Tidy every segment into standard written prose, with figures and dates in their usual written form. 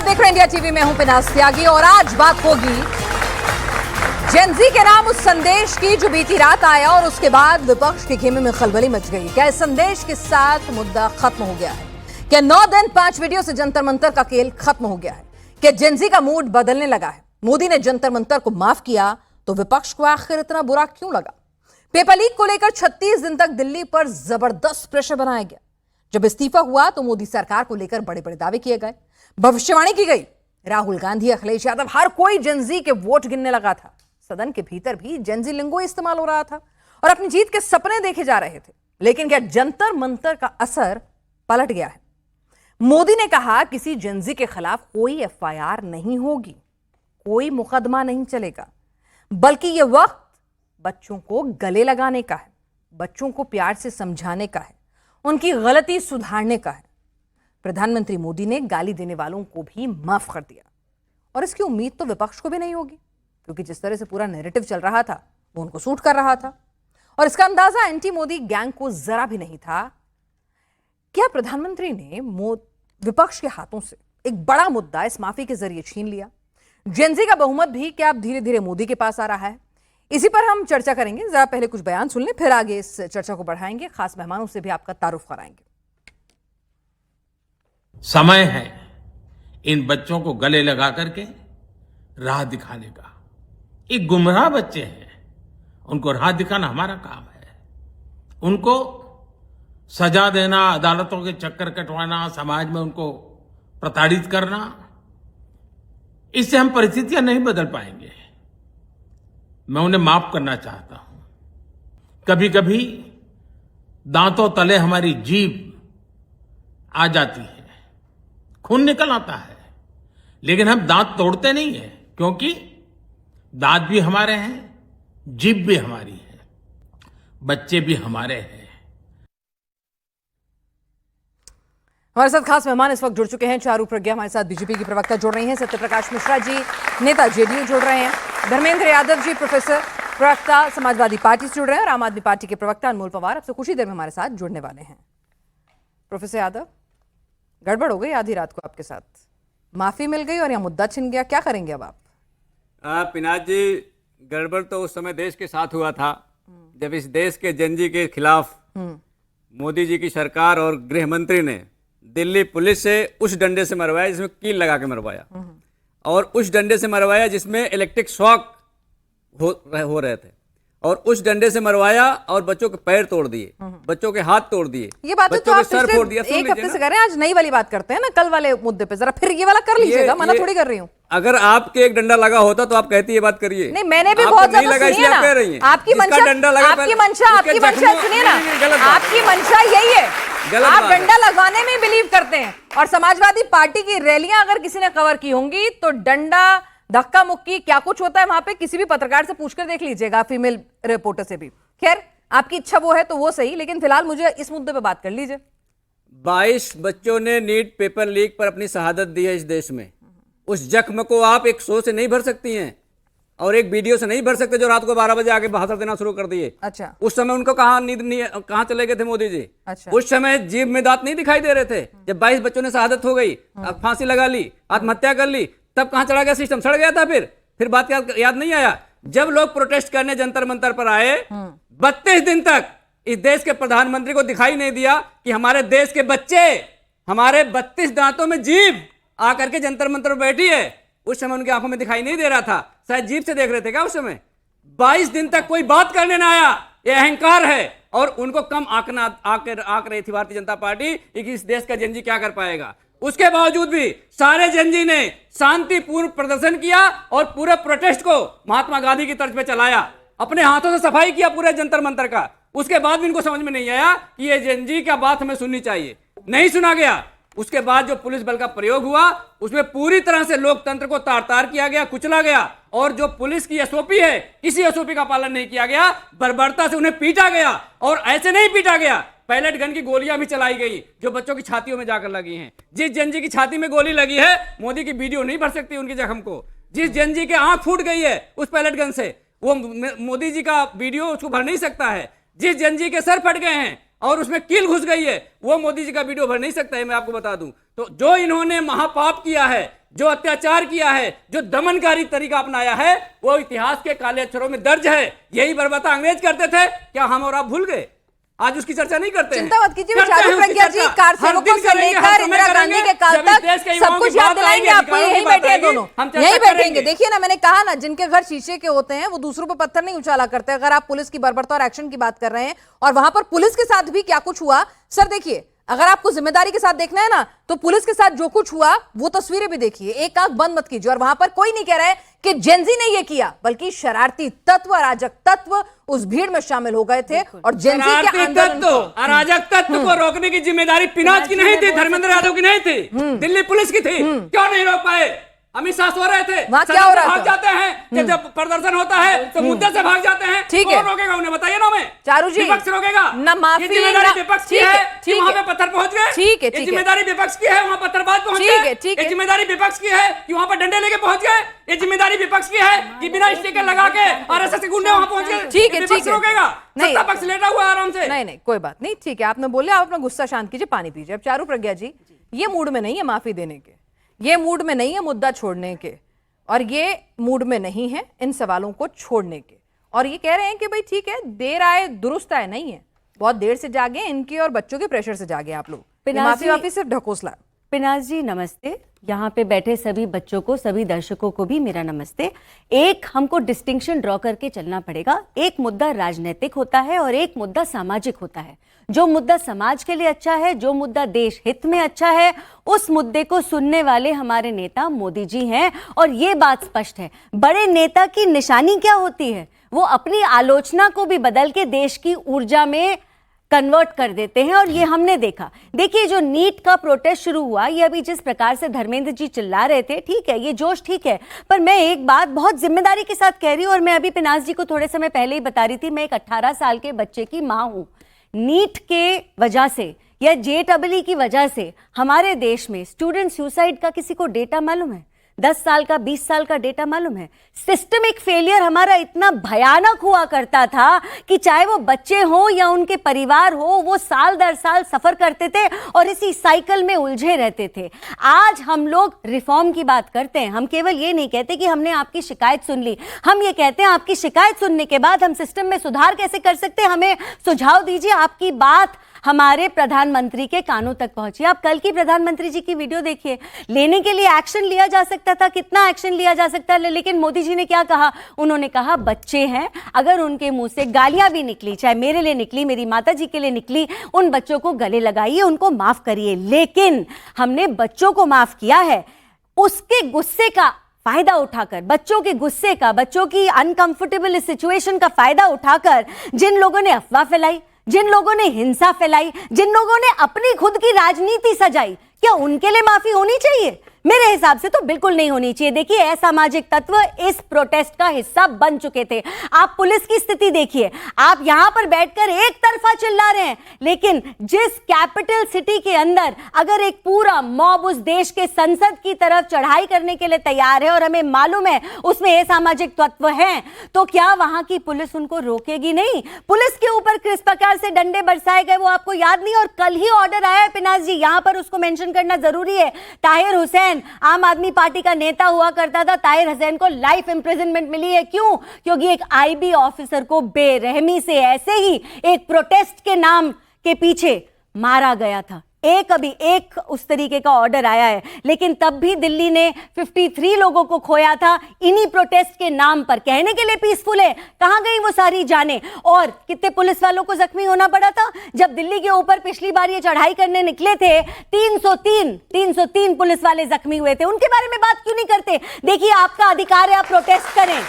आप देख रहे हैं इंडिया टीवी में हूं पिनाज त्यागी और आज बात होगी जेनजी के नाम उस संदेश की जो बीती रात आया और उसके बाद विपक्ष के खेमे में खलबली मच गई। क्या इस संदेश के साथ मुद्दा खत्म हो गया है? क्या 9 दिन 5 वीडियो से जंतर मंतर का खेल खत्म हो गया है? क्या जेनजी का मूड बदलने लगा है? मोदी ने जंतर मंतर को माफ किया तो विपक्ष को आखिर इतना बुरा क्यों लगा? पेपर लीक को लेकर 36 दिन तक दिल्ली पर जबरदस्त प्रेशर बनाया गया। जब इस्तीफा हुआ तो मोदी सरकार को लेकर बड़े बड़े दावे किए गए, भविष्यवाणी की गई। राहुल गांधी, अखिलेश यादव, हर कोई जेनजी के वोट गिनने लगा था। सदन के भीतर भी जेनजी लिंगो इस्तेमाल हो रहा था और अपनी जीत के सपने देखे जा रहे थे। लेकिन क्या जंतर मंतर का असर पलट गया है? मोदी ने कहा किसी जेनजी के खिलाफ कोई एफआईआर नहीं होगी, कोई मुकदमा नहीं चलेगा, बल्कि यह वक्त बच्चों को गले लगाने का है, बच्चों को प्यार से समझाने का है, उनकी गलती सुधारने का है। प्रधानमंत्री मोदी ने गाली देने वालों को भी माफ कर दिया और इसकी उम्मीद तो विपक्ष को भी नहीं होगी, क्योंकि जिस तरह से पूरा नैरेटिव चल रहा था वो उनको सूट कर रहा था और इसका अंदाजा एंटी मोदी गैंग को जरा भी नहीं था। क्या प्रधानमंत्री ने विपक्ष के हाथों से एक बड़ा मुद्दा इस माफी के जरिए छीन लिया? जेनजी का बहुमत भी क्या अब धीरे धीरे मोदी के पास आ रहा है? इसी पर हम चर्चा करेंगे। जरा पहले कुछ बयान सुन लें, फिर आगे इस चर्चा को बढ़ाएंगे। खास मेहमानों से भी आपका तारुफ कराएंगे। समय है इन बच्चों को गले लगा करके राह दिखाने का। ये गुमराह बच्चे हैं, उनको राह दिखाना हमारा काम है। उनको सजा देना, अदालतों के चक्कर कटवाना, समाज में उनको प्रताड़ित करना, इससे हम परिस्थितियां नहीं बदल पाएंगे। मैं उन्हें माफ करना चाहता हूं। कभी कभी दांतों तले हमारी जीभ आ जाती है, खून निकल आता है, लेकिन हम दांत तोड़ते नहीं है, क्योंकि दांत भी हमारे हैं, जीभ भी हमारी है, बच्चे भी हमारे हैं। हमारे साथ खास मेहमान इस वक्त जुड़ चुके हैं। चारू प्रज्ञा हमारे साथ बीजेपी की प्रवक्ता जुड़ रही हैं, सत्यप्रकाश मिश्रा जी नेता जेडीयू जुड़ रहे हैं, धर्मेंद्र यादव जी प्रोफेसर प्रवक्ता समाजवादी पार्टी से जुड़ रहे हैं और आम आदमी पार्टी के प्रवक्ता अनमोल पवार अब से कुछ ही देर में हमारे साथ जुड़ने वाले हैं। प्रोफेसर यादव, गड़बड़ हो गई आधी रात को आपके साथ, माफी मिल गई और यह मुद्दा छिन गया, क्या करेंगे अब आप? पिनाज जी, गड़बड़ तो उस समय देश के साथ हुआ था जब इस देश के जेनजी के खिलाफ मोदी जी की सरकार और गृह मंत्री ने दिल्ली पुलिस से उस डंडे से मरवाया जिसमें कील लगा के मरवाया, और उस डंडे से मरवाया जिसमें इलेक्ट्रिक शॉक हो रहे थे, और उस डंडे से मरवाया और बच्चों के पैर तोड़ दिए, बच्चों के हाथ तोड़ दिए, ये बात तो आप सर फोड़ दिया। एक हफ्ते से कर रहे हैं, आज नई वाली बात करते हैं ना, कल वाले मुद्दे पे जरा फिर ये वाला कर लीजिएगा, मना थोड़ी कर रही हूँ। अगर आपके एक डंडा लगा होता तो आप कहती ये बात करिए। नहीं, मैंने भी बहुत ज्यादा सुनी है ना, आपकी मंशा सुनिए ना, आपकी मंशा यही है, आप डंडा लगाने में बिलीव करते हैं। और समाजवादी पार्टी की रैलियां अगर किसी ने कवर की होंगी तो डंडा, धक्का मुक्की, क्या कुछ होता है वहां पे किसी भी पत्रकार से पूछकर देख लीजिएगा, फीमेल रिपोर्टर से भी। खैर, आपकी इच्छा वो है तो वो सही, लेकिन फिलहाल मुझे इस मुद्दे पे बात कर लीजिए। 22 बच्चों ने नीट पेपर लीक पर अपनी शहादत दी है इस देश में। उस जख्म को आप एक शो से नहीं भर सकती हैं और एक वीडियो से नहीं भर सकते जो रात को 12 बजे आके भाषण देना शुरू कर दिए। अच्छा, उस समय उनको कहाँ चले गए थे मोदी जी? अच्छा, उस समय जीभ में दांत नहीं दिखाई दे रहे थे। जब 22 बच्चों ने शहादत हो गई, फांसी लगा ली, आत्महत्या कर ली, तब कहां चला गया सिस्टम? सड़ गया था। फिर बात याद नहीं आया जब लोग प्रोटेस्ट करने जंतर मंतर पर आए, 32 दिन तक इस देश के प्रधानमंत्री को दिखाई नहीं दिया कि हमारे देश के बच्चे, हमारे 32 दांतों में जीभ आकर के जंतर मंतर पर बैठी है। उस समय उनकी आंखों में दिखाई नहीं दे रहा था, शायद जीभ से देख रहे थे क्या उस समय? 22 दिन तक कोई बात करने ना आया, ये अहंकार है। और उनको कम आंक रही थी भारतीय जनता पार्टी कि इस देश का जेनजी क्या कर पाएगा। उसके बावजूद भी सारे जेनजी ने शांतिपूर्ण प्रदर्शन किया और पूरे प्रोटेस्ट को महात्मा गांधी की तर्ज पे चलाया, अपने हाथों से सफाई किया पूरे जंतर मंतर का। उसके बाद भी इनको समझ में नहीं आया कि ये जेनजी का बात हमें सुननी चाहिए, नहीं सुना गया। उसके बाद जो पुलिस बल का प्रयोग हुआ उसमें पूरी तरह से लोकतंत्र को तार-तार किया गया, कुचला गया, और जो पुलिस की एसओपी है किसी एसओपी का पालन नहीं किया गया, बर्बरता से उन्हें पीटा गया। और ऐसे नहीं पीटा गया, पैलेट गन की गोलियां भी चलाई गई जो बच्चों की छातियों में जाकर लगी हैं। जिस जेनजी की छाती में गोली लगी है, मोदी की वीडियो नहीं भर सकती उनके जख्म को। जिस जेनजी के आंख फूट गई है उस पैलेट गन से, वो मोदी जी का वीडियो उसको भर नहीं सकता है। जिस जेनजी के सर फट गए हैं और उसमें कील घुस गई है, वो मोदी जी का वीडियो भर नहीं सकता है, मैं आपको बता दूं। तो जो इन्होंने महापाप किया है जो अत्याचार किया है, जो दमनकारी तरीका अपनाया है, वो इतिहास के काले अक्षरों में दर्ज है। यही बर्बरता अंग्रेज करते थे, क्या हम और आप भूल गए? आज उसकी चर्चा नहीं करते। चिंता मत कीजिए, चारू प्रज्ञा जी कार सेवकों से लेकर इंदिरा गांधी के काल तक सब कुछ याद दिलाएंगे आपको। यहीं बैठे दोनों, यहीं बैठेंगे। देखिए ना, मैंने कहा ना, जिनके घर शीशे के होते हैं वो दूसरों पर पत्थर नहीं उछाला करते। अगर आप पुलिस की बर्बरता और एक्शन की बात कर रहे हैं और वहां पर पुलिस के साथ भी क्या कुछ हुआ, सर देखिए, अगर आपको जिम्मेदारी के साथ देखना है ना, तो पुलिस के साथ जो कुछ हुआ वो तस्वीरें भी देखिए, एक आंख बंद मत कीजिए। और वहां पर कोई नहीं कह रहा है कि जेंजी ने ये किया, बल्कि शरारती तत्व, अराजक तत्व उस भीड़ में शामिल हो गए थे। और जेंजी के आंदोलन, अराजक तत्व को रोकने की जिम्मेदारी पिनाज की नहीं थी, धर्मेंद्र यादव की नहीं थी, दिल्ली पुलिस की थी। क्यों नहीं रोक पाए? अमित शाह सो रहे थे, वहां क्या हो रहा था? भाग जाते हैं कि जब प्रदर्शन होता है तो मुद्दे से भाग जाते हैं। ठीक है, कौन रोकेगा उन्हें? बताइए ना। मैं चारू जी, विपक्ष रोकेगा ना माफी, जिम्मेदारी विपक्ष की है कि वहां पे पत्थर पहुंच गए। ठीक है, ये जिम्मेदारी विपक्ष की है, वहां पत्थरबाज पहुंच गए। ये जिम्मेदारी विपक्ष की है कि वहां पर डंडे लेके पहुंच गए। ये जिम्मेदारी विपक्ष की है कि बिना स्टिकर लगा के आरएसएस के गुंडे वहां पहुंच गए। ठीक है, विपक्ष रोकेगा? सत्ता पक्ष लेटा हुआ आराम से। नहीं, कोई बात नहीं, ठीक है, आपने बोले, आप अपना गुस्सा शांत कीजिए, पानी पीजिए। अब चारू प्रज्ञा जी, ये मूड में नहीं है माफी देने के, ये मूड में नहीं है मुद्दा छोड़ने के, और ये मूड में नहीं है इन सवालों को छोड़ने के। और ये कह रहे हैं कि भाई ठीक है, देर आए दुरुस्त आए, नहीं है, बहुत देर से जागे, इनके और बच्चों के प्रेशर से जागे आप लोग। माफी सिर्फ ढकोसला। पिनाज जी नमस्ते, यहाँ पे बैठे सभी बच्चों को, सभी दर्शकों को भी मेरा नमस्ते। एक हमको डिस्टिंक्शन ड्रॉ करके चलना पड़ेगा। एक मुद्दा राजनीतिक होता है और एक मुद्दा सामाजिक होता है। जो मुद्दा समाज के लिए अच्छा है, जो मुद्दा देश हित में अच्छा है, उस मुद्दे को सुनने वाले हमारे नेता मोदी जी हैं। और ये बात स्पष्ट है, बड़े नेता की निशानी क्या होती है? वो अपनी आलोचना को भी बदल के देश की ऊर्जा में कन्वर्ट कर देते हैं, और ये हमने देखा। देखिए, जो नीट का प्रोटेस्ट शुरू हुआ, ये अभी जिस प्रकार से धर्मेंद्र जी चिल्ला रहे थे, ठीक है, ये जोश ठीक है, पर मैं एक बात बहुत जिम्मेदारी के साथ कह रही हूं, और मैं अभी पिनाज जी को थोड़े समय पहले ही बता रही थी, मैं एक 18 साल के बच्चे की मां हूं। नीट के वजह से या JEE की वजह से हमारे देश में स्टूडेंट सुसाइड का किसी को डेटा मालूम है? 10 साल का, 20 साल का डेटा मालूम है? सिस्टमिक फेलियर हमारा इतना भयानक हुआ करता था कि चाहे वो बच्चे हो या उनके परिवार हो, वो साल दर साल सफर करते थे और इसी साइकिल में उलझे रहते थे। आज हम लोग रिफॉर्म की बात करते हैं। हम केवल ये नहीं कहते कि हमने आपकी शिकायत सुन ली, हम ये कहते हैं आपकी शिकायत सुनने के बाद हम सिस्टम में सुधार कैसे कर सकते हैं, हमें सुझाव दीजिए। आपकी बात हमारे प्रधानमंत्री के कानों तक पहुंची। आप कल की प्रधानमंत्री जी की वीडियो देखिए, लेने के लिए एक्शन लिया जा सकता था, कितना एक्शन लिया जा सकता है, लेकिन मोदी जी ने क्या कहा? उन्होंने कहा बच्चे हैं, अगर उनके मुंह से गालियां भी निकली, चाहे मेरे लिए निकली, मेरी माता जी के लिए निकली, उन बच्चों को गले लगाइए, उनको माफ करिए। लेकिन हमने बच्चों को माफ किया है, उसके गुस्से का फायदा उठाकर, बच्चों के गुस्से का, बच्चों की अनकंफर्टेबल सिचुएशन का फायदा उठाकर जिन लोगों ने अफवाह फैलाई, जिन लोगों ने हिंसा फैलाई, जिन लोगों ने अपनी खुद की राजनीति सजाई, क्या उनके लिए माफी होनी चाहिए? मेरे हिसाब से तो बिल्कुल नहीं होनी चाहिए। देखिए, असामाजिक तत्व इस प्रोटेस्ट का हिस्सा बन चुके थे। आप पुलिस की स्थिति देखिए, आप यहां पर बैठकर एक तरफा चिल्ला रहे हैं, लेकिन जिस कैपिटल सिटी के अंदर अगर एक पूरा मॉब उस देश के संसद की तरफ चढ़ाई करने के लिए तैयार है और हमें मालूम है उसमें असामाजिक तत्व हैं, तो क्या वहां की पुलिस उनको रोकेगी नहीं? पुलिस के ऊपर किस प्रकार से डंडे बरसाए गए वो आपको याद नहीं? और कल ही ऑर्डर आया है पिनाज जी, यहां पर उसको मेंशन करना जरूरी है। ताहिर हुसैन आम आदमी पार्टी का नेता हुआ करता था, ताहिर हुसैन को लाइफ इंप्रिजनमेंट मिली है। क्यों? क्योंकि एक IB ऑफिसर को बेरहमी से ऐसे ही एक प्रोटेस्ट के नाम के पीछे मारा गया था। एक उस तरीके का ऑर्डर आया है, लेकिन तब भी दिल्ली ने 53 लोगों को खोया था इन्हीं प्रोटेस्ट के नाम पर। कहने के लिए पीसफुल है, कहां गई वो सारी जानें? और कितने पुलिस वालों को जख्मी होना पड़ा था जब दिल्ली के ऊपर पिछली बार ये चढ़ाई करने निकले थे? 303 पुलिस वाले जख्मी हुए थे। उनके बारे में बात क्यों नहीं करते? देखिए, आपका अधिकार है, आप प्रोटेस्ट करें,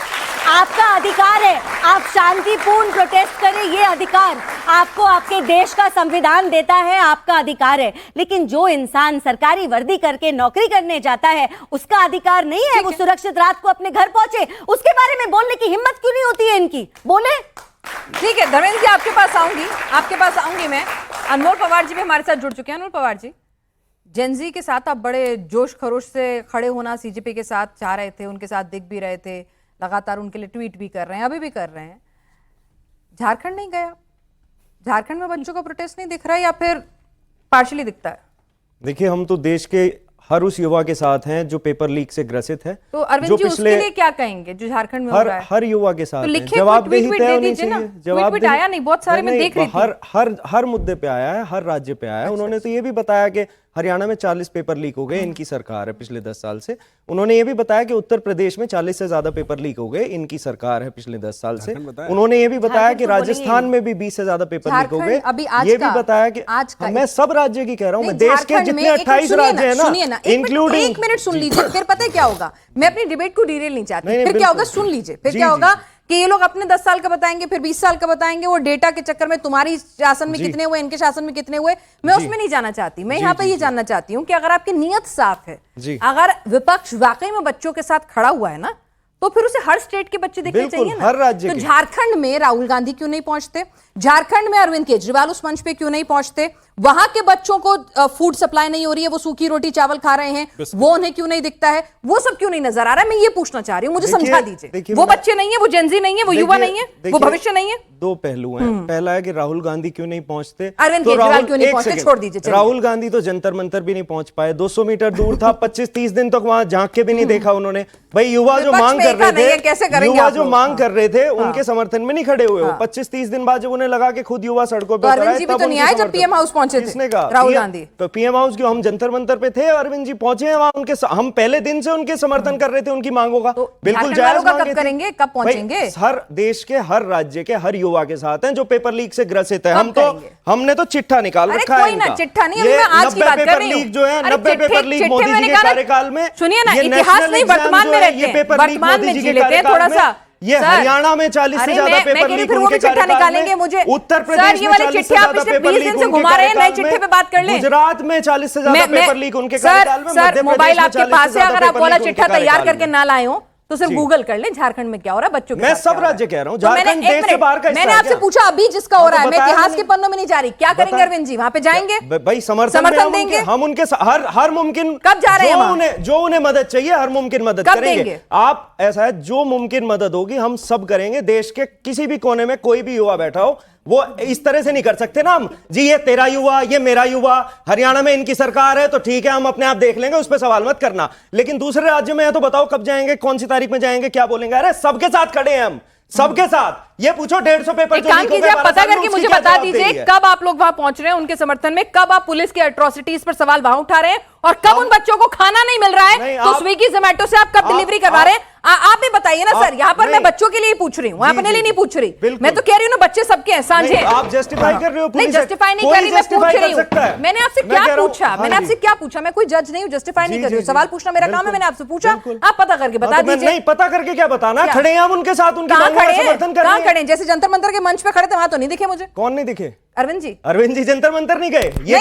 आपका अधिकार है, आप शांतिपूर्ण प्रोटेस्ट करें, ये अधिकार आपको आपके देश का संविधान देता है, आपका अधिकार है। लेकिन जो इंसान सरकारी वर्दी करके नौकरी करने जाता है, उसका अधिकार नहीं है वो सुरक्षित रात को अपने घर पहुंचे? उसके बारे में बोलने की हिम्मत क्यों नहीं होती है इनकी? बोले। ठीक है धर्मेंद्र जी, आपके पास आऊंगी मैं। अनमोल पवार जी भी हमारे साथ जुड़ चुके हैं। अनमोल पवार जी, जेनजी के साथ आप बड़े जोश खरोश से खड़े होना CJP के साथ चाह रहे थे, उनके साथ दिख भी रहे थे, लगातार उनके लिए ट्वीट भी कर रहे हैं, अभी भी कर रहे हैं। झारखंड नहीं गया? झारखंड में बच्चों का प्रोटेस्ट नहीं दिख रहा है या फिर पार्शली दिखता है? देखिए, हम तो देश के हर उस युवा के साथ हैं जो पेपर लीक से ग्रसित है। तो अरविंद जी उसके लिए क्या कहेंगे जो झारखंड में हो रहा है? हर युवा के साथ तो लिखे जवाबदेही ट्वीट तय दे होनी दीजिए ना। चाहिए। ट्वीट आया नहीं, बहुत सारे मैं देख रही थी। हर मुद्दे पे आया है, हर राज्य पे आया है। उन्होंने तो ये भी बताया कि हरियाणा में 40 पेपर लीक हो गए, इनकी सरकार है पिछले 10 साल से। उन्होंने ये भी बताया कि उत्तर प्रदेश में 40 से ज्यादा पेपर लीक हो गए, इनकी सरकार है पिछले 10 साल से। उन्होंने ये भी बताया कि राजस्थान में भी 20 से ज्यादा पेपर लीक हो गए। ये भी बताया कि मैं सब राज्य की कह रहा हूँ, मैं देश के जितने 28 राज्य है ना, इंक्लूडिंग। एक मिनट सुन लीजिए, फिर पता है क्या होगा। मैं अपनी डिबेट को डिरेल नहीं चाहती। फिर क्या होगा, सुन लीजिए। फिर क्या होगा कि ये लोग अपने 10 साल का बताएंगे, फिर 20 साल का बताएंगे। वो डेटा के चक्कर में तुम्हारी शासन में कितने हुए, इनके शासन में कितने हुए, मैं उसमें नहीं जाना चाहती। मैं यहाँ पे ये जानना चाहती हूँ कि अगर आपकी नीयत साफ है, अगर विपक्ष वाकई में बच्चों के साथ खड़ा हुआ है ना, तो फिर उसे हर स्टेट के बच्चे दिखने चाहिए ना। हर राज्य तो झारखंड में राहुल गांधी क्यों नहीं पहुंचते? झारखंड में अरविंद केजरीवाल उस मंच पे क्यों नहीं पहुंचते? वहां के बच्चों को फूड सप्लाई नहीं हो रही है, वो सूखी रोटी चावल खा रहे हैं, वो उन्हें क्यों नहीं दिखता है? वो सब क्यों नहीं नजर आ रहा है? मैं ये पूछना चाह रही हूँ, मुझे समझा दीजिए। वो बच्चे नहीं है, वो जेनजी नहीं है, वो युवा नहीं है, वो भविष्य नहीं है। दो पहलू हैं। पहला है कि राहुल गांधी क्यों नहीं पहुंचते, अरविंद केजरीवाल क्यों नहीं पहुंचते, छोड़ दीजिए। राहुल गांधी तो जंतर मंतर भी नहीं पहुंच पाए, 200 मीटर दूर था, 25-30 दिन तक वहां झांक के भी नहीं देखा उन्होंने। भाई युवा जो मांग कर रहे थे, युवा जो मांग कर रहे थे, उनके समर्थन में नहीं खड़े हुए। 25-30 दिन बाद जब उन्हें लगा कि खुद युवा सड़कों पे अरविंद जी भी तो नहीं आए जब पीएम हाउस पहुंचे थे। किसने कहा? राहुल गांधी तो पीएम हाउस क्यों, हम जंतर मंतर पे थे, अरविंद जी पहुंचे हैं वहां, उनके हम पहले दिन से उनके समर्थन कर रहे थे, उनकी मांगों का। बिल्कुल जायज मांगे थे। कब करेंगे, कब पहुंचेंगे? हर देश के हर राज्य के हर युवा के साथ हैं जो पेपर लीक से ग्रसित है। हमने तो चिट्ठा निकाल रखा है इनका। चिट्ठा नहीं, मैं आज की बात कर रही हूं। लीक जो है 90 पेपर लीक मोदी जी के कार्यकाल में। सुनिए ना, इतिहास नहीं वर्तमान में रहते हैं, वर्तमान में जी लेते हैं थोड़ा सा। ये हरियाणा में 40 से ज्यादा पेपर लीक उनके चिट्ठा निकालेंगे मुझे। उत्तर प्रदेश में 40 से ज्यादा पेपर लीक उनके कार्यकाल में। बात कर लें, गुजरात में 40 से ज्यादा पेपर लीक उनके कार्यकाल में। सर मोबाइल आपके पास है, अगर आप वाला चिट्ठा तैयार करके ना लाए हो तो सिर्फ गूगल कर लें झारखंड में क्या हो रहा है बच्चों के। मैं सब राज्य कह रहा हूं, झारखंड देश से बाहर का हिस्सा है। मैंने आपसे पूछा अभी जिसका हो रहा है, मैं इतिहास के पन्नों में नहीं जा रही। क्या करेंगे अरविंद जी, वहां पे जाएंगे? भाई समर्थन देंगे हम उनके हर मुमकिन। कब जा रहे हैं? जो उन्हें मदद चाहिए हर मुमकिन मदद करेंगे। आप ऐसा है, जो मुमकिन मदद होगी हम सब करेंगे। देश के किसी भी कोने में कोई भी युवा बैठा हो, वो इस तरह से नहीं कर सकते ना हम जी ये तेरा युवा, ये मेरा युवा, हरियाणा में इनकी सरकार है तो ठीक है हम अपने आप देख लेंगे, उस पर सवाल मत करना। लेकिन दूसरे राज्य में है तो बताओ कब जाएंगे, कौन सी तारीख में जाएंगे, क्या बोलेंगे? अरे सबके साथ खड़े हैं हम, सबके साथ। ये पूछो 150 पेपर एक काम कीजिए, आप पता करके मुझे बता दीजिए कब आप लोग वहां पहुंच रहे हैं उनके समर्थन में, कब आप पुलिस की एट्रोसिटीज पर सवाल वहां उठा रहे हैं, और कब उन बच्चों को खाना नहीं मिल रहा है तो स्विगी जोमेटो से आप कब डिलीवरी करवा रहे हैं? आप भी बताइए ना सर। यहाँ पर मैं बच्चों के लिए पूछ रही हूँ, अपने लिए नहीं पूछ रही। मैं तो कह रही हूँ ना, बच्चे सबके हैं, सांझे। आप जस्टिफाई कर रहे हो? नहीं जस्टिफाई नहीं कर रही, मैं पूछ रही हूँ। मैंने आपसे क्या पूछा? मैंने आपसे क्या पूछा? मैं कोई जज नहीं हूँ, जस्टिफाई नहीं कर रही हूँ। सवाल पूछना मेरा काम है, मैंने आपसे पूछा, आप पता करके बता दीजिए। नहीं पता करके क्या बताना, खड़े हैं हम उनके साथ, उनकी मांगों का समर्थन कर रहे हैं। खड़े जैसे जंतर मंतर के मंच पे खड़े थे वहां तो नहीं दिखे मुझे। कौन नहीं दिखे? अरविंद जी। अरविंद जी जंतर मंतर नहीं गए? नहीं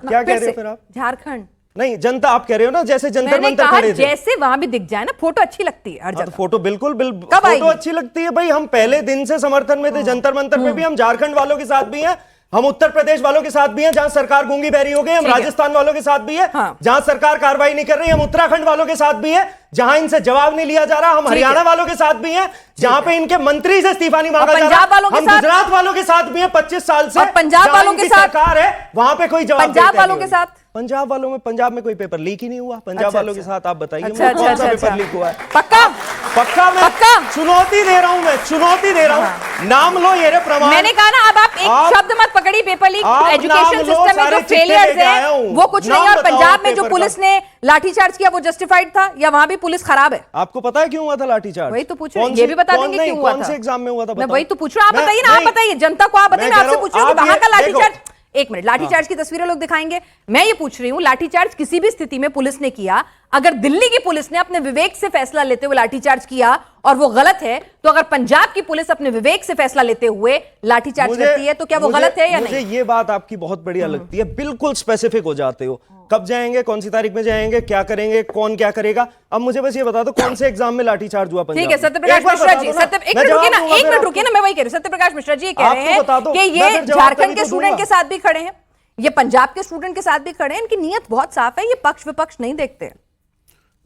क्या कह रहे हो फिर आप? झारखंड नहीं, जनता आप कह रहे हो ना, जैसे जंतर मंतर खड़े थे, जैसे वहां भी दिख जाए ना, फोटो अच्छी लगती है हर जगह। फोटो बिल्कुल फोटो अच्छी लगती है भाई। हम पहले दिन से समर्थन में थे जंतर मंतर में भी। हम झारखंड वालों के साथ भी हैं, हम उत्तर प्रदेश वालों के साथ भी हैं जहां सरकार गूंगी बहरी हो गई, हम राजस्थान वालों के साथ भी है जहां सरकार कार्रवाई नहीं कर रही, हम उत्तराखंड वालों के साथ भी है जहां इनसे जवाब नहीं लिया जा रहा, हम हरियाणा वालों के साथ भी हैं जहां पे इनके मंत्री से इस्तीफा नहीं मांगा जा रहा, हम गुजरात वालों के साथ भी हैं 25 साल से, पंजाब वालों के साथ सरकार है वहां पे कोई जवाब, पंजाब वालों के साथ, पंजाब वालों में, पंजाब में कोई पेपर लीक ही नहीं हुआ। पंजाब वालों के साथ आप बताइए कौन सा पेपर लीक हुआ है? पक्का पक्का मैं चुनौती दे रहा हूं, मैं चुनौती दे रहा हूं। नाम लो ये प्रमाण। मैंने कहा ना, अब आप एक शब्द मत पकड़ी। पेपर लीक एजुकेशन सिस्टम में जो फेलियर्स हैं वो कुछ नहीं है, और पंजाब में जो पुलिस ने लाठीचार्ज किया वो जस्टिफाइड था या वहां भी पुलिस खराब है? आपको पता है क्यों हुआ था लाठीचार्ज? वही तो पूछ रहे हैं, ये भी बता देंगे क्यों हुआ था? कौन से एग्जाम में हुआ था? मैं वही तो पूछ रहा हूं, आप बताइए ना, आप बताइए जनता को, आप बताइए, मैं आपसे पूछ रही हूं वहां का लाठीचार्ज। एक मिनट, लाठीचार्ज की तस्वीरें लोग दिखाएंगे। मैं ये पूछ रही हूं, लाठीचार्ज किसी भी स्थिति में पुलिस ने किया, अगर दिल्ली की पुलिस ने अपने विवेक से फैसला लेते हुए लाठीचार्ज किया और वो गलत है, तो अगर पंजाब की पुलिस अपने विवेक से फैसला लेते हुए लाठीचार्ज करती है तो क्या वो गलत है या नहीं? मुझे ये बात आपकी बहुत बढ़िया लगती है, बिल्कुल स्पेसिफिक हो जाते हो, कब जाएंगे, कौन सी तारीख में जाएंगे, क्या करेंगे, कौन क्या करेगा। अब मुझे बस ये बता दो कौन से एग्जाम में लाठीचार्ज हुआ पंजाब? ठीक है सत्यप्रकाश मिश्रा जी, एक मिनट रुकिए ना, मैं वही कह रही हूं। सत्यप्रकाश मिश्रा जी कह रहे हैं कि ये झारखंड के स्टूडेंट के साथ भी खड़े हैं, ये पंजाब के स्टूडेंट के साथ भी खड़े हैं, इनकी नीयत बहुत साफ है, ये पक्ष विपक्ष नहीं देखते।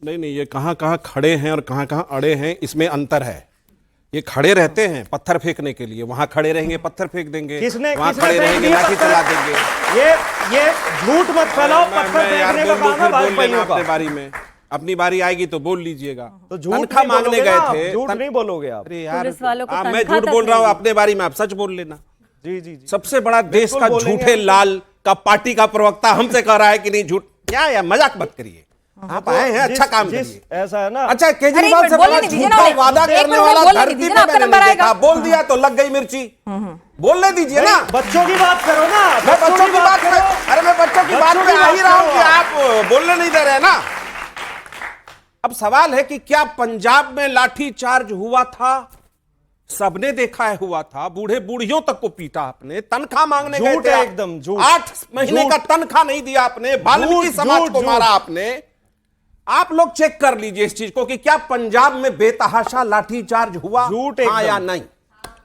नहीं, ये कहां खड़े हैं और कहां अड़े हैं, इसमें अंतर है। ये खड़े रहते हैं पत्थर फेंकने के लिए, वहां खड़े रहेंगे पत्थर फेंक देंगे, वहां किसने खड़े रहेंगे लाठी चला देंगे। ये झूठ मत फैलाओ, पत्थर फेंकने का काम है भाजपाइयों का। अपने बारी में, अपनी बारी आएगी तो बोल लीजिएगा। तो झूठ तनख्वाह मांगने गए थे, झूठ नहीं बोलोगे आप। अरे यार पुलिस वालों को मैं तनख्वाह झूठ तक बोल रहा हूँ, नहीं। अपने बारी में आप सच बोल लेना। जी जी जी, सबसे बड़ा देश का बोलेंगे झूठे हम तो। लाल का पार्टी का प्रवक्ता हमसे कह रहा है कि नहीं झूठ, क्या यार मजाक मत करिए, आप आए हैं अच्छा काम करिए। ऐसा है ना। अच्छा केजरीवाल से बड़ा झूठा वादा करने वाला धरती पे मैंने नहीं देखा, बोल दिया तो लग गई मिर्ची, बोलने दीजिए ना। बच्चों की बात करो ना, मैं बच्चों की बात अरे मैं बच्चों की बात पे आ ही रहा हूं कि आप बोलने नहीं दे रहे ना। अब सवाल है कि क्या पंजाब में लाठी चार्ज हुआ था? सबने देखा है हुआ था, बूढ़े बूढ़ियों तक को पीटा आपने, तनख्वाह मांगने गए झूठ थे है, आप। एकदम झूठ। 8 महीने का तनख्वाह नहीं दिया आपने, वाल्मीकि समाज को मारा आपने। आप लोग चेक कर लीजिए इस चीज को कि क्या पंजाब में बेतहाशा लाठी चार्ज हुआ, झूठ हाँ या एकदम। नहीं।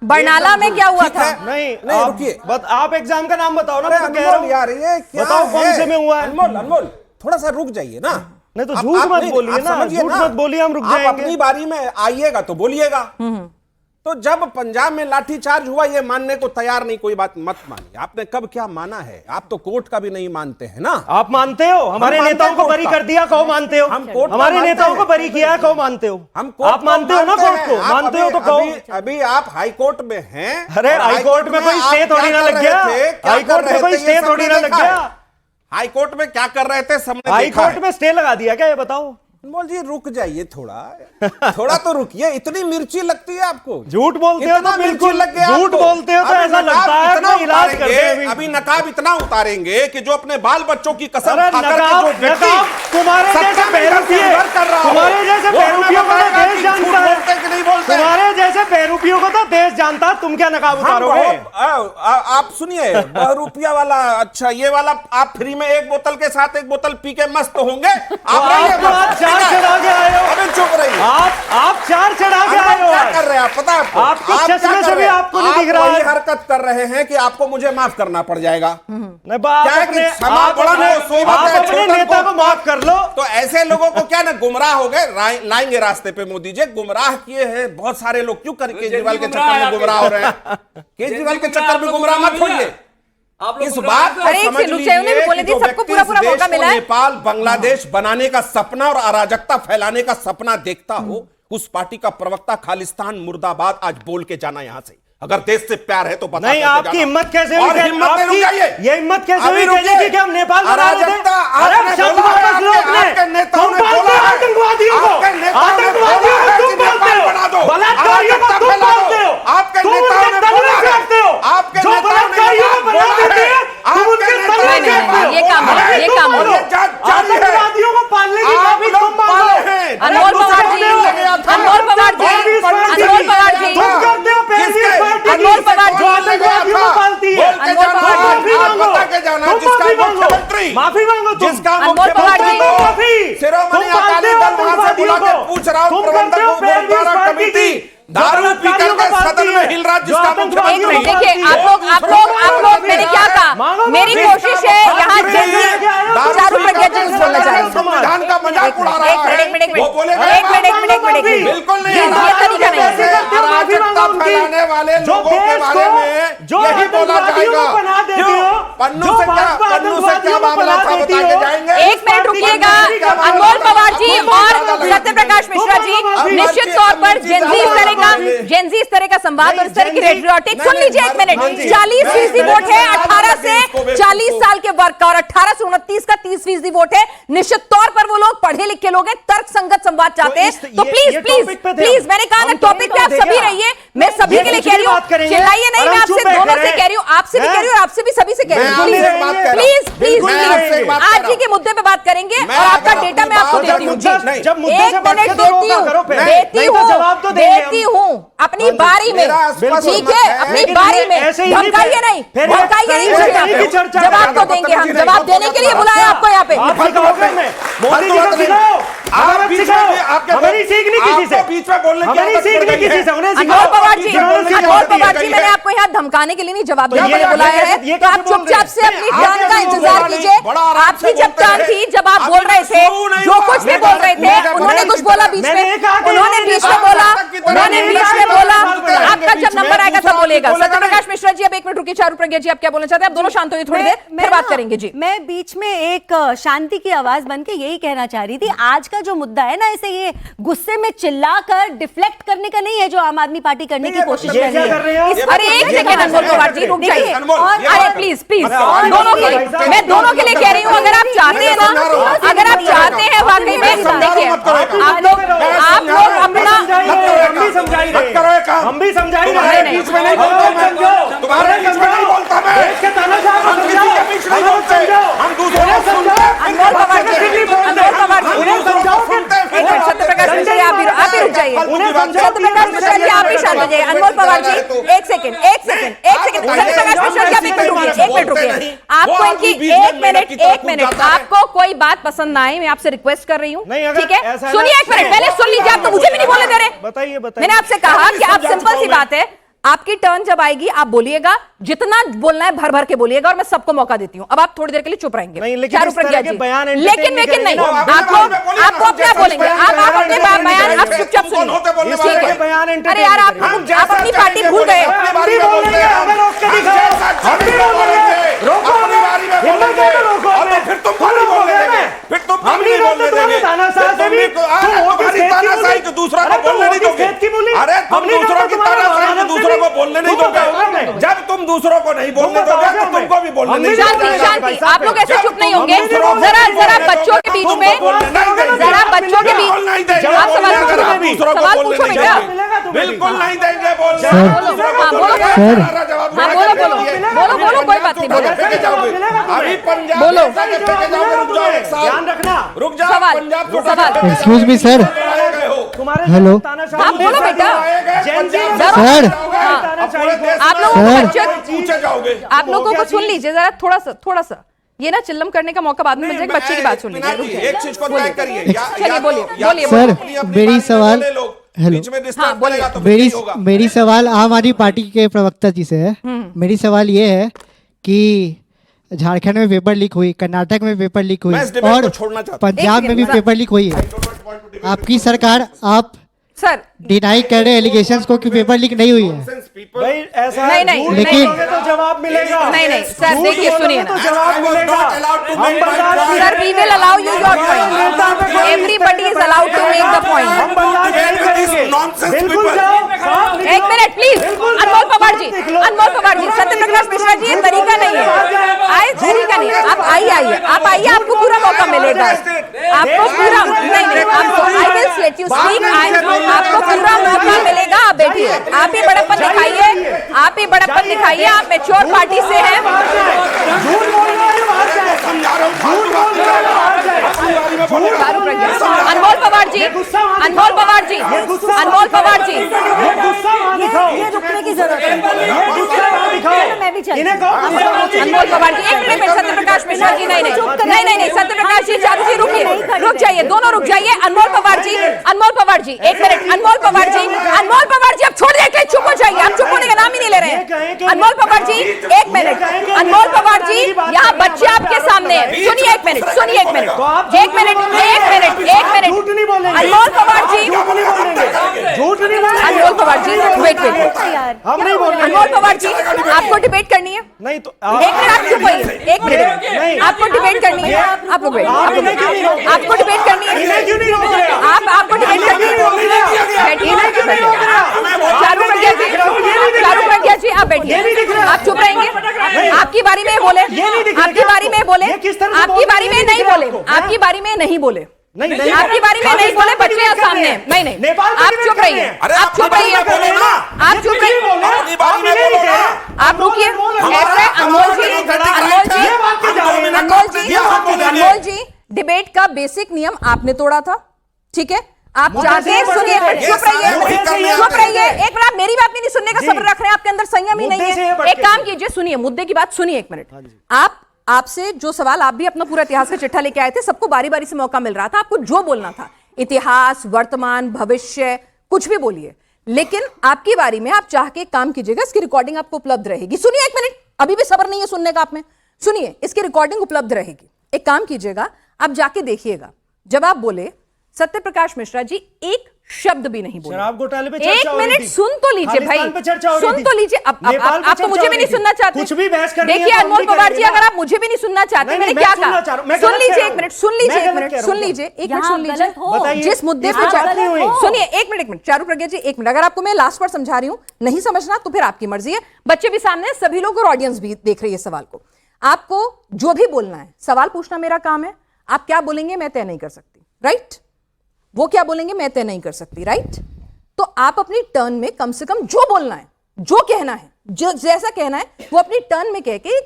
बरनाला में क्या हुआ ठीक था? है। नहीं नहीं, रुकिए। आप एग्जाम का नाम बताओ ना। अरे मैं तो कह रहा अनमोल हूं। यार ये क्या बताओ कौन है? से में हुआ है? अनमोल अनमोल थोड़ा सा रुक जाइए ना। नहीं तो आप- झूठ आप मत नहीं, बोलिए आप ना, समझिए झूठ ना। मत बोलिए, हम रुक आप जाएंगे। अपनी बारी में आइएगा तो बोलिएगा। तो जब पंजाब में लाठीचार्ज हुआ ये मानने को तैयार नहीं, कोई बात मत मानिए। आपने कब क्या माना है? आप तो कोर्ट का भी नहीं मानते हैं ना। आप मानते हो? हमारे मानते नेताओं हैं को कोर्ट बरी का। कर दिया, कहो मानते हो? हम कोर्ट का हमारे मानते नेताओं को हैं। बरी किया, कहो मानते हो? हम कोर्ट आप मानते हो ना मानते कोर्ट हैं। को? आप मानते हो तो अभी- कहो। अभी आप हाई कोर्ट में हैं। अरे और हाई कोर्ट में कोई आप स्टे थोड़ी क्या ना कर लग रहे गया। थे? क्या हाई कर कोर्ट में रहे कोई थे? स्टे ये थोड़ी सबने ना लग देखा है। गया। हाई कोर्ट में क्या कर रहे थे सबने हाई देखा कोर्ट है। में स्टे लगा दिया क्या, ये बताओ? अनमोल जी रुक जाइए थोड़ा तो रुकिए। इतनी मिर्ची लगती है आपको? झूठ बोलते हो इतना तो मिर्ची बिल्कुल लग गया झूठ आपको? बोलते हो तो अभी ऐसा नकाब लगता है इतना अपना इलाज उतारेंगे, करते हैं अभी नकाब इतना उतारेंगे कि जो अपने बाल बच्चों की कसम अरे खाकर के नकाब जो व्यक्ति नकाब तुम्हारे जैसे सत्ता में बेरुपिये इधर से उधर कर रहा हो, तुम्हारे जैसे वो हमें बेरुपियों को तो बताएगा देश कि जानता झूठ है। बोलते कि नहीं बोलते। तुम्हारे जैसे बेरुपियों को तो देश जानता है, तुम क्या नकाब हम उतारोगे? आप सुनिए, ₹1 वाला, अच्छा ये वाला आप फ्री में एक बोतल के साथ एक बोतल पी के मस्त होंगे। आप रहिए तो आप मस्त, चार ठीक है? चढ़ा के आए हो। अबे चुप रहिए। आप चार चढ़ा के आप आए हो क्या आज। कर रहे हैं? आप पता है आपको? आपके आप क्या चश्मे कर से भी रहे हैं? आपको नहीं आप दिख रहा वही है। हरकत कर रहे हैं कि आपको मुझे माफ करना पड़ जाएगा। नहीं बाप क्या है कि अपने क्षमा आप बड़ा अपने- हो, सोई बात आप है, अपने छोटा नेता को- को माफ कर लो। तो ऐसे लोगों को क्या ना गुमराह हो गए, लाएंगे रास्ते पे मोदी जी। गुमराह किए हैं बहुत सारे लोग, क्यों कर केजरीवाल के चक्कर में गुमराह हो रहे हैं? केजरीवाल के चक्कर में गुमराह मत होइए। इस बात को अरे एक समझ से रुक जाइए, उन्हें भी लीजिए बोलने कि जो दीजिए, सबको व्यक्ति पूरा इस पूरा देश मौका को मिला है। नेपाल बांग्लादेश बनाने का सपना और अराजकता फैलाने का सपना देखता हो, उस पार्टी का प्रवक्ता खालिस्तान मुर्दाबाद आज बोल के जाना यहां से। अगर देश से प्यार है तो बता नहीं, करके आपकी जाना। हिम्मत कैसे हुई? और हिम्मत नहीं, रुक जाइए। ये हिम्मत कैसे अभी हुई रुकिए। कहने की कि हम नेपाल बना रहे थे? अराजकता अरे आपने शब्द बोला है, वापस लो अपने। आपके नेताओं तुम ने बोलते बोला हो है। आतंकवादियों को, आपके नेताओं ने आतंकवादियों बोला को है तुम कि बोलते नेपाल हो, बना दो, बलात्कारियों को अराजकता तुम फैला दो। बोलते हो, आपके तुम नेताओं उनके ने तलवे बोला है। फेंकते हो, आपके जो नेताओं ने बलात्कारियों को बना बोला देते है। हैं, तुम आपके उनके नेताओं तलवे ने फेंकते हो। ये काम है, अरे ये तुम काम है। बोलो, आतंकवादियों को पालने की माफी तुम मांगो। अनमोल पवार जी, अनमोल पवार जी, अनमोल पवार जी, तुम करते हो पैरवी इस पार्टी की, अनमोल पवार जी, जो आतंकवादियों को पालती है। अनमोल पवार जी, माफी मांगो, बता के जाना, तुम जिसका माफी मांगो, मुख्यमंत्री, माफी मांगो तुम। जिसका अनमोल पवार जी, मुख्यमंत्री माफी। शिरोमणि तुम अकाली पालते हो दल वहां से बुला के आतंकवादियों को। पूछ रहा हूं, तुम प्रबंधक करते हो पैरवी इस गुरुद्वारा पार्टी कमेटी की, दारू पी करके सदन में हिल रहा, जिसका एक मुख्यमंत्री मिनट देखिए, आप लोग मैंने क्या कहा? मेरी कोशिश है यहाँ चारू प्रज्ञा जी कुछ बोलना चाह रहे हैं। संविधान का मजाक उड़ा रहा है। एक मिनट वो बोलेगा बिल्कुल नहीं, ये तरीका नहीं है। अराजकता फैलाने वाले लोगों के बारे में यही बोला जाएगा। क्यों? पन्नू से क्या मामला था, बता के जाएंगे। एक मिनट रुकिएगा। अनमोल पवार जी और सत्य प्रकाश मिश्रा जी, निश्चित तौर पर जेनजी इस तरह का संवाद और इस तरह की रेट्रियोटिक सुन लीजिए। एक मिनट, 40% वोट है 18 से 40 साल के वर्ग का और 18 से 29 का 30% वोट है। निश्चित तौर पर वो लोग पढ़े लिखे लोग हैं, तर्क संगत संवाद चाहते हैं। तो प्लीज मैंने कहा ना, टॉपिक पे आप सभी रहिए। मैं सभी के लिए कह रही हूँ, चिल्लाइए नहीं। मैं आपसे दोनों से कह रही हूँ, आपसे भी कह रही हूँ और आपसे भी सभी से कह रही हूँ। प्लीज आज ही के मुद्दे पे बात करेंगे और आपका डेटा मैं आपको देती हूँ। जब मुद्दे से एक बढ़ के मिनट तो रोका करो फिर। नहीं तो जवाब तो देंगे हम। देती हूँ अपनी बारी में, ठीक है, अपनी बारी में। ऐसे ही धमकाइए नहीं, फिर धमकाइए नहीं मुझे यहाँ पे। चर्चा जवाब तो देंगे हम, जवाब देने के लिए बुलाया आपको यहाँ पे। आप सिखाओगे हमें, मोदी जी को सिखाओ। आप बीच सिखाओ, में आपके हमें नहीं सीखनी किसी से, आपको बीच में बोलने की हमें नहीं आदत पड़ सीखनी गई किसी है। से, उन्हें अनमोल सिखाओ। पवार जी, बीच में बोलने की अनमोल आदत पवार गई जी, है। मैंने आपको यहाँ धमकाने के लिए नहीं जवाब देने के लिए ये बुलाया है, ये तो आप कैसे बोल चुपचाप रहे से हैं? अपनी आप टर्न का कैसे बोल इंतजार रहे हैं? कीजिए। बड़ा आराम आपकी से जब बोलते टर्न हैं। थी, जब आप अभी बोल रहे थे, शुरू नहीं जो हुआ। कुछ भी मैं बोल रहे थे, मैं उन्होंने कुछ बोला बीच मैंने में, कहा कि उन्होंने इन्होंने बीच में कहा बोला, तक की उन्होंने तरह बीच नहीं में बोला, बोलेंगे आपका बीच जब में, नंबर आएगा दूसरा तब बोलेगा। बोलेगा सत्य नहीं। प्रकाश मिश्रा जी, अब 1 मिनट रुकिए, चारुप्रज्ञा जी, आप क्या बोलना चाहते हैं? आप दोनों शांत होइए थोड़ी देर, फिर बात करेंगे जी। मैं बीच में एक शांति की आवाज बन के यही कहना चाह रही थी, आज का जो मुद्दा है ना, इसे ये गुस्से में चिल्लाकर डिफ्लेक्ट करने का नहीं है जो आम आदमी पार्टी करने की कोशिश ये कर क्या रही कर रहे हैं आप? है। अरे एक सेकंड अनमोल पवार जी, रुक जाइए। अनमोल, ये अरे बात- प्लीज प्लीज, अरे दोनों के लिए, मैं दोनों के लिए कह रही हूँ, अगर आप चाहते हैं ना, अगर आप चाहते हैं वाकई में, देखिए आप लोग अपना हम भी समझा ही रहे मत करो ये काम। हम भी समझा ही तुम्हारे रहे बीच में नहीं बोलता मैं। तुम्हारे बीच में नहीं बोलता मैं। देश के तानाशाह को हम किसी समझाओ, के बीच नहीं हमें बोलते। समझाओ, हम दूसरों उन्हें को सुनते समझाओ। हैं। अनमोल पवार जी, अनमोल पवार जी, उन्हें समझाओ कि एक मिनट, सत्य प्रकाश मिश्रा जी, आप ही रुक जाइए। उन्हें समझाओ। सत्य प्रकाश मिश्रा जी, आप ही शांत हो जाइए। अनमोल पवार जी, एक सेकंड, सत्य प्रकाश मिश्रा जी, आप 1 मिनट रुकिए, 1 मिनट रुकिए। आपको इनकी 1 मिनट, आपको कोई बात पसंद ना आए, मैं आपसे रिक्वेस्ट कर रही हूँ, नहीं, अगर ठीक है? ऐसा है ना- सुनिए 1 मिनट, पहले सुन लीजिए, आप तो मुझे भी नहीं बोलने दे रहे। बताइए बताइए। मैंने आपसे कहा कि आप, सिंपल सी बात है, आपकी टर्न जब आएगी आप बोलिएगा, जितना बोलना है भर भर के बोलिएगा, और मैं सबको मौका देती हूँ। अब आप थोड़ी देर के लिए चुप रहेंगे। नहीं, लेकिन इस चारुप्रज्ञा तरह के जी, बयान entertain लेकिन नहीं नहीं, करेंगे। आपको अपने आप बोलेंगे, आप अपने बयान आप चुपचाप सुनिए, ठीक है? बयान entertain अरे यार, नहीं आप अपनी पार्टी भूल गए। हम भी बोलेंगे, हमें रोक के दिखाओ। हम भी बोलेंगे, रोको हमें, हिम्मत है तो रोको हमें। फिर तुम नहीं बोलने देंगे, फिर तुम हम नहीं रोकते तुम्हारे तानाशाह से भी। तुम्हारी तानाशाही को दूसरा को बोलने नहीं दोगे। अरे तुम दूसरों की तानाशाही को दूसरों को बोलने नहीं दोगे। जब तुम दूसरों को नहीं बोलने दोगे तो तुमको भी बोलने नहीं शांति दोगे। शांति, आप लोग ऐसे चुप नहीं होंगे। जरा बच्चों के बीच में, जरा बच्चों के बीच, आप सवाल पूछो बेटा। बिल्कुल नहीं देंगे बोलने। बोलो, कोई बात नहीं, बोलो। अभी पंजाब बोलो। रुक जाओ एक साल, ध्यान रखना। रुक जाओ। सवाल, पंजाब सवाल। एक्सक्यूज मी सर, तुम्हारे हेलो। आप बोलो बेटा। सर। आप लोगों को सर। बच्चे, पूछे जाओगे। आप लोगों को सुन लीजिए जरा, थोड़ा सा ये ना चिल्लम करने का मौका बाद में मिल जाएगा। बच्चे की बात सुन लीजिए, रुक जाइए। एक चीज को तय करिए। चलिए, बोलिए। सर, मेरी सवाल, हेलो। हाँ, बोलिए। मेरी सवाल आम आदमी पार्टी के प्रवक्ता जी से है। मेरी सवाल ये है कि झारखंड में पेपर लीक हुई, कर्नाटक में पेपर लीक हुई मैं इस डिबेट और को छोड़ना चाहता हूं। पंजाब में भी पेपर लीक हुई है। आपकी सरकार, आप सर, डिनाई कर रहे एलिगेशंस को कि पेपर लीक नहीं हुई है। भाई ऐसा नहीं, नहीं, झूठ लेकिन- बोलोगे तो जवाब मिलेगा। नहीं, सर, झूठ देखिए, बोलोगे सुनिए तो ना। जवाब मिलेगा। हम बर्दाश्त नहीं sir, we will allow you your point. Everybody is allowed to make the हम point. बर्दाश्त नहीं करेंगे। बिल्कुल जाओ, साफ लिख एक लो। मिनट प्लीज, बिल्कुल अनमोल जाओ, पवार जी, लिख लो। अनमोल पवार जी, सत्य प्रकाश मिश्रा जी, ये तरीका नहीं है। आए तरीका नहीं है। आप आइए, आप आइए, आपको पूरा मौका मिलेगा। आपको पूरा नहीं, आपको I will let you speak. आपको पूरा मौका मिलेगा। आप बैठिए, आप ही बड़प्पन दिखाइए, आप ही बड़प्पन दिखाइए। आप मैच्योर पार्टी से हैं। झूठ बोल रहे हो, बाहर जाए। समझा रहा हूं, फालतू बात कर रहा हूं। अनमोल पवार जी, अनमोल पवार जी, अनमोल पवार जी, ये गुस्सा वहाँ दिखाओ। ये रुकने की जरूरत है। ये गुस्सा वहाँ दिखाओ। मैं भी चलती इन्हें हूँ। कहो गुस्सा वहाँ दिखाओ। अनमोल पवार जी, एक मिनट, सत्य प्रकाश मिश्रा जी, नहीं, सत्य प्रकाश जी, चारू जी, रुकिए, रुक जाइए, दोनों रुक जाइए। अनमोल पवार जी, एक मिनट, अनमोल पवार जी, आप छोड़ दे, चुप हो जाइए। आप चुप होने का नाम ही नहीं ले रहे हैं। अनमोल पवार जी, एक मिनट, अनमोल पवार जी, यहाँ बच्चे आपके सामने हैं। सुनिए एक मिनट, झूठ नहीं बोलेंगे। अनमोल पवार जी, झूठ नहीं बोलेंगे। झूठ नहीं बोलेंगे। अनमोल पवार जी, वेट, हम नहीं बोलेंगे। अनमोल पवार जी, आपको डिबेट करनी है। नहीं तो एक मिनट, आप चुप होइए, एक मिनट, आपको डिबेट करनी है। आप लोग आपको डिबेट करनी है। इन्हें क्यों नहीं रोक रहे? आपको डिबेट करनी है। बैठिए ना, चारुप्रज्ञा जी, आप बैठिए। आप चुप रहेंगे। आपकी बारी में बोले, आपकी बारी में बोले, आपकी बारी में नहीं बोले, आपकी बारी में नहीं बोले, नहीं, आपकी बारी में नहीं बोले। बच्चे यहाँ सामने हैं। नहीं, नेपाल आप चुप रहिए, आप चुप रहिए, आप चुप रहिए, आप रुकिए। ऐसे अनमोल जी, डिबेट का बेसिक नियम आपने तोड़ा था, ठीक है? आप चाहते हैं, सुनिए, चुप रहिए। एक मिनट, आप मेरी बात भी नहीं सुनने का सब्र रख रहे हैं। आपके अंदर संयम ही नहीं है। एक काम कीजिए, सुनिए, मुद्दे की बात सुनिए एक मिनट। आपसे जो सवाल, आप भी अपना पूरा इतिहास का चिट्ठा लेके आए थे, सबको बारी बारी से मौका मिल रहा था, आपको जो बोलना था इतिहास, वर्तमान, भविष्य, कुछ भी बोलिए, लेकिन आपकी बारी में आप चाह के काम कीजिएगा। इसकी रिकॉर्डिंग आपको उपलब्ध रहेगी। सुनिए एक मिनट, अभी भी सब्र नहीं है सुनने का आप में। सुनिए, इसकी रिकॉर्डिंग उपलब्ध रहेगी। एक काम कीजिएगा, आप जाके देखिएगा, जब आप बोले सत्य प्रकाश मिश्रा जी एक शब्द भी नहीं बोले। शराब घोटाले पे चर्चा एक हो रही मिनट थी। सुन तो लीजिए भाई, खालिस्तान पे चर्चा हो रही सुन थी। तो लीजिए। अब नेपाल पे आप तो चर्चा मुझे हो भी रही नहीं थी। सुनना चाहते। कुछ भी बहस करनी है देखिए तो हम अनमोल भी पवार जी, करेंगे ना। अगर आप मुझे भी नहीं सुनना चाहते, नहीं, मैंने मैं क्या सुनना कहा, चाह रहा हूं। मैं सुन गलत लीजिए कह एक रहा मिनट, हूं। सुन लीजिए मैं एक गलत मिनट, कह रहा सुन हूं। लीजिए एक मिनट, यहाँ सुन लीजिए। गलत हो। बताइए। जिस मुद्दे पे यहाँ चर्चा, बात नहीं हुई। सुनिए एक मिनट, चारू प्रज्ञा जी एक मिनट, अगर आपको मैं लास्ट बार समझा रही हूं, नहीं समझना तो फिर आपकी मर्जी है। बच्चे भी सामने हैं, सभी लोग और ऑडियंस भी देख रही है सवाल को। आपको जो भी बोलना है, सवाल पूछना मेरा काम है। आप क्या बोलेंगे मैं तय नहीं कर सकती, राइट? वो क्या बोलेंगे मैं तय नहीं कर सकती, राइट? तो आप अपनी टर्न में कम से कम जो बोलना है, जो कहना है, जो जैसा कहना है, वो अपनी टर्न में कह के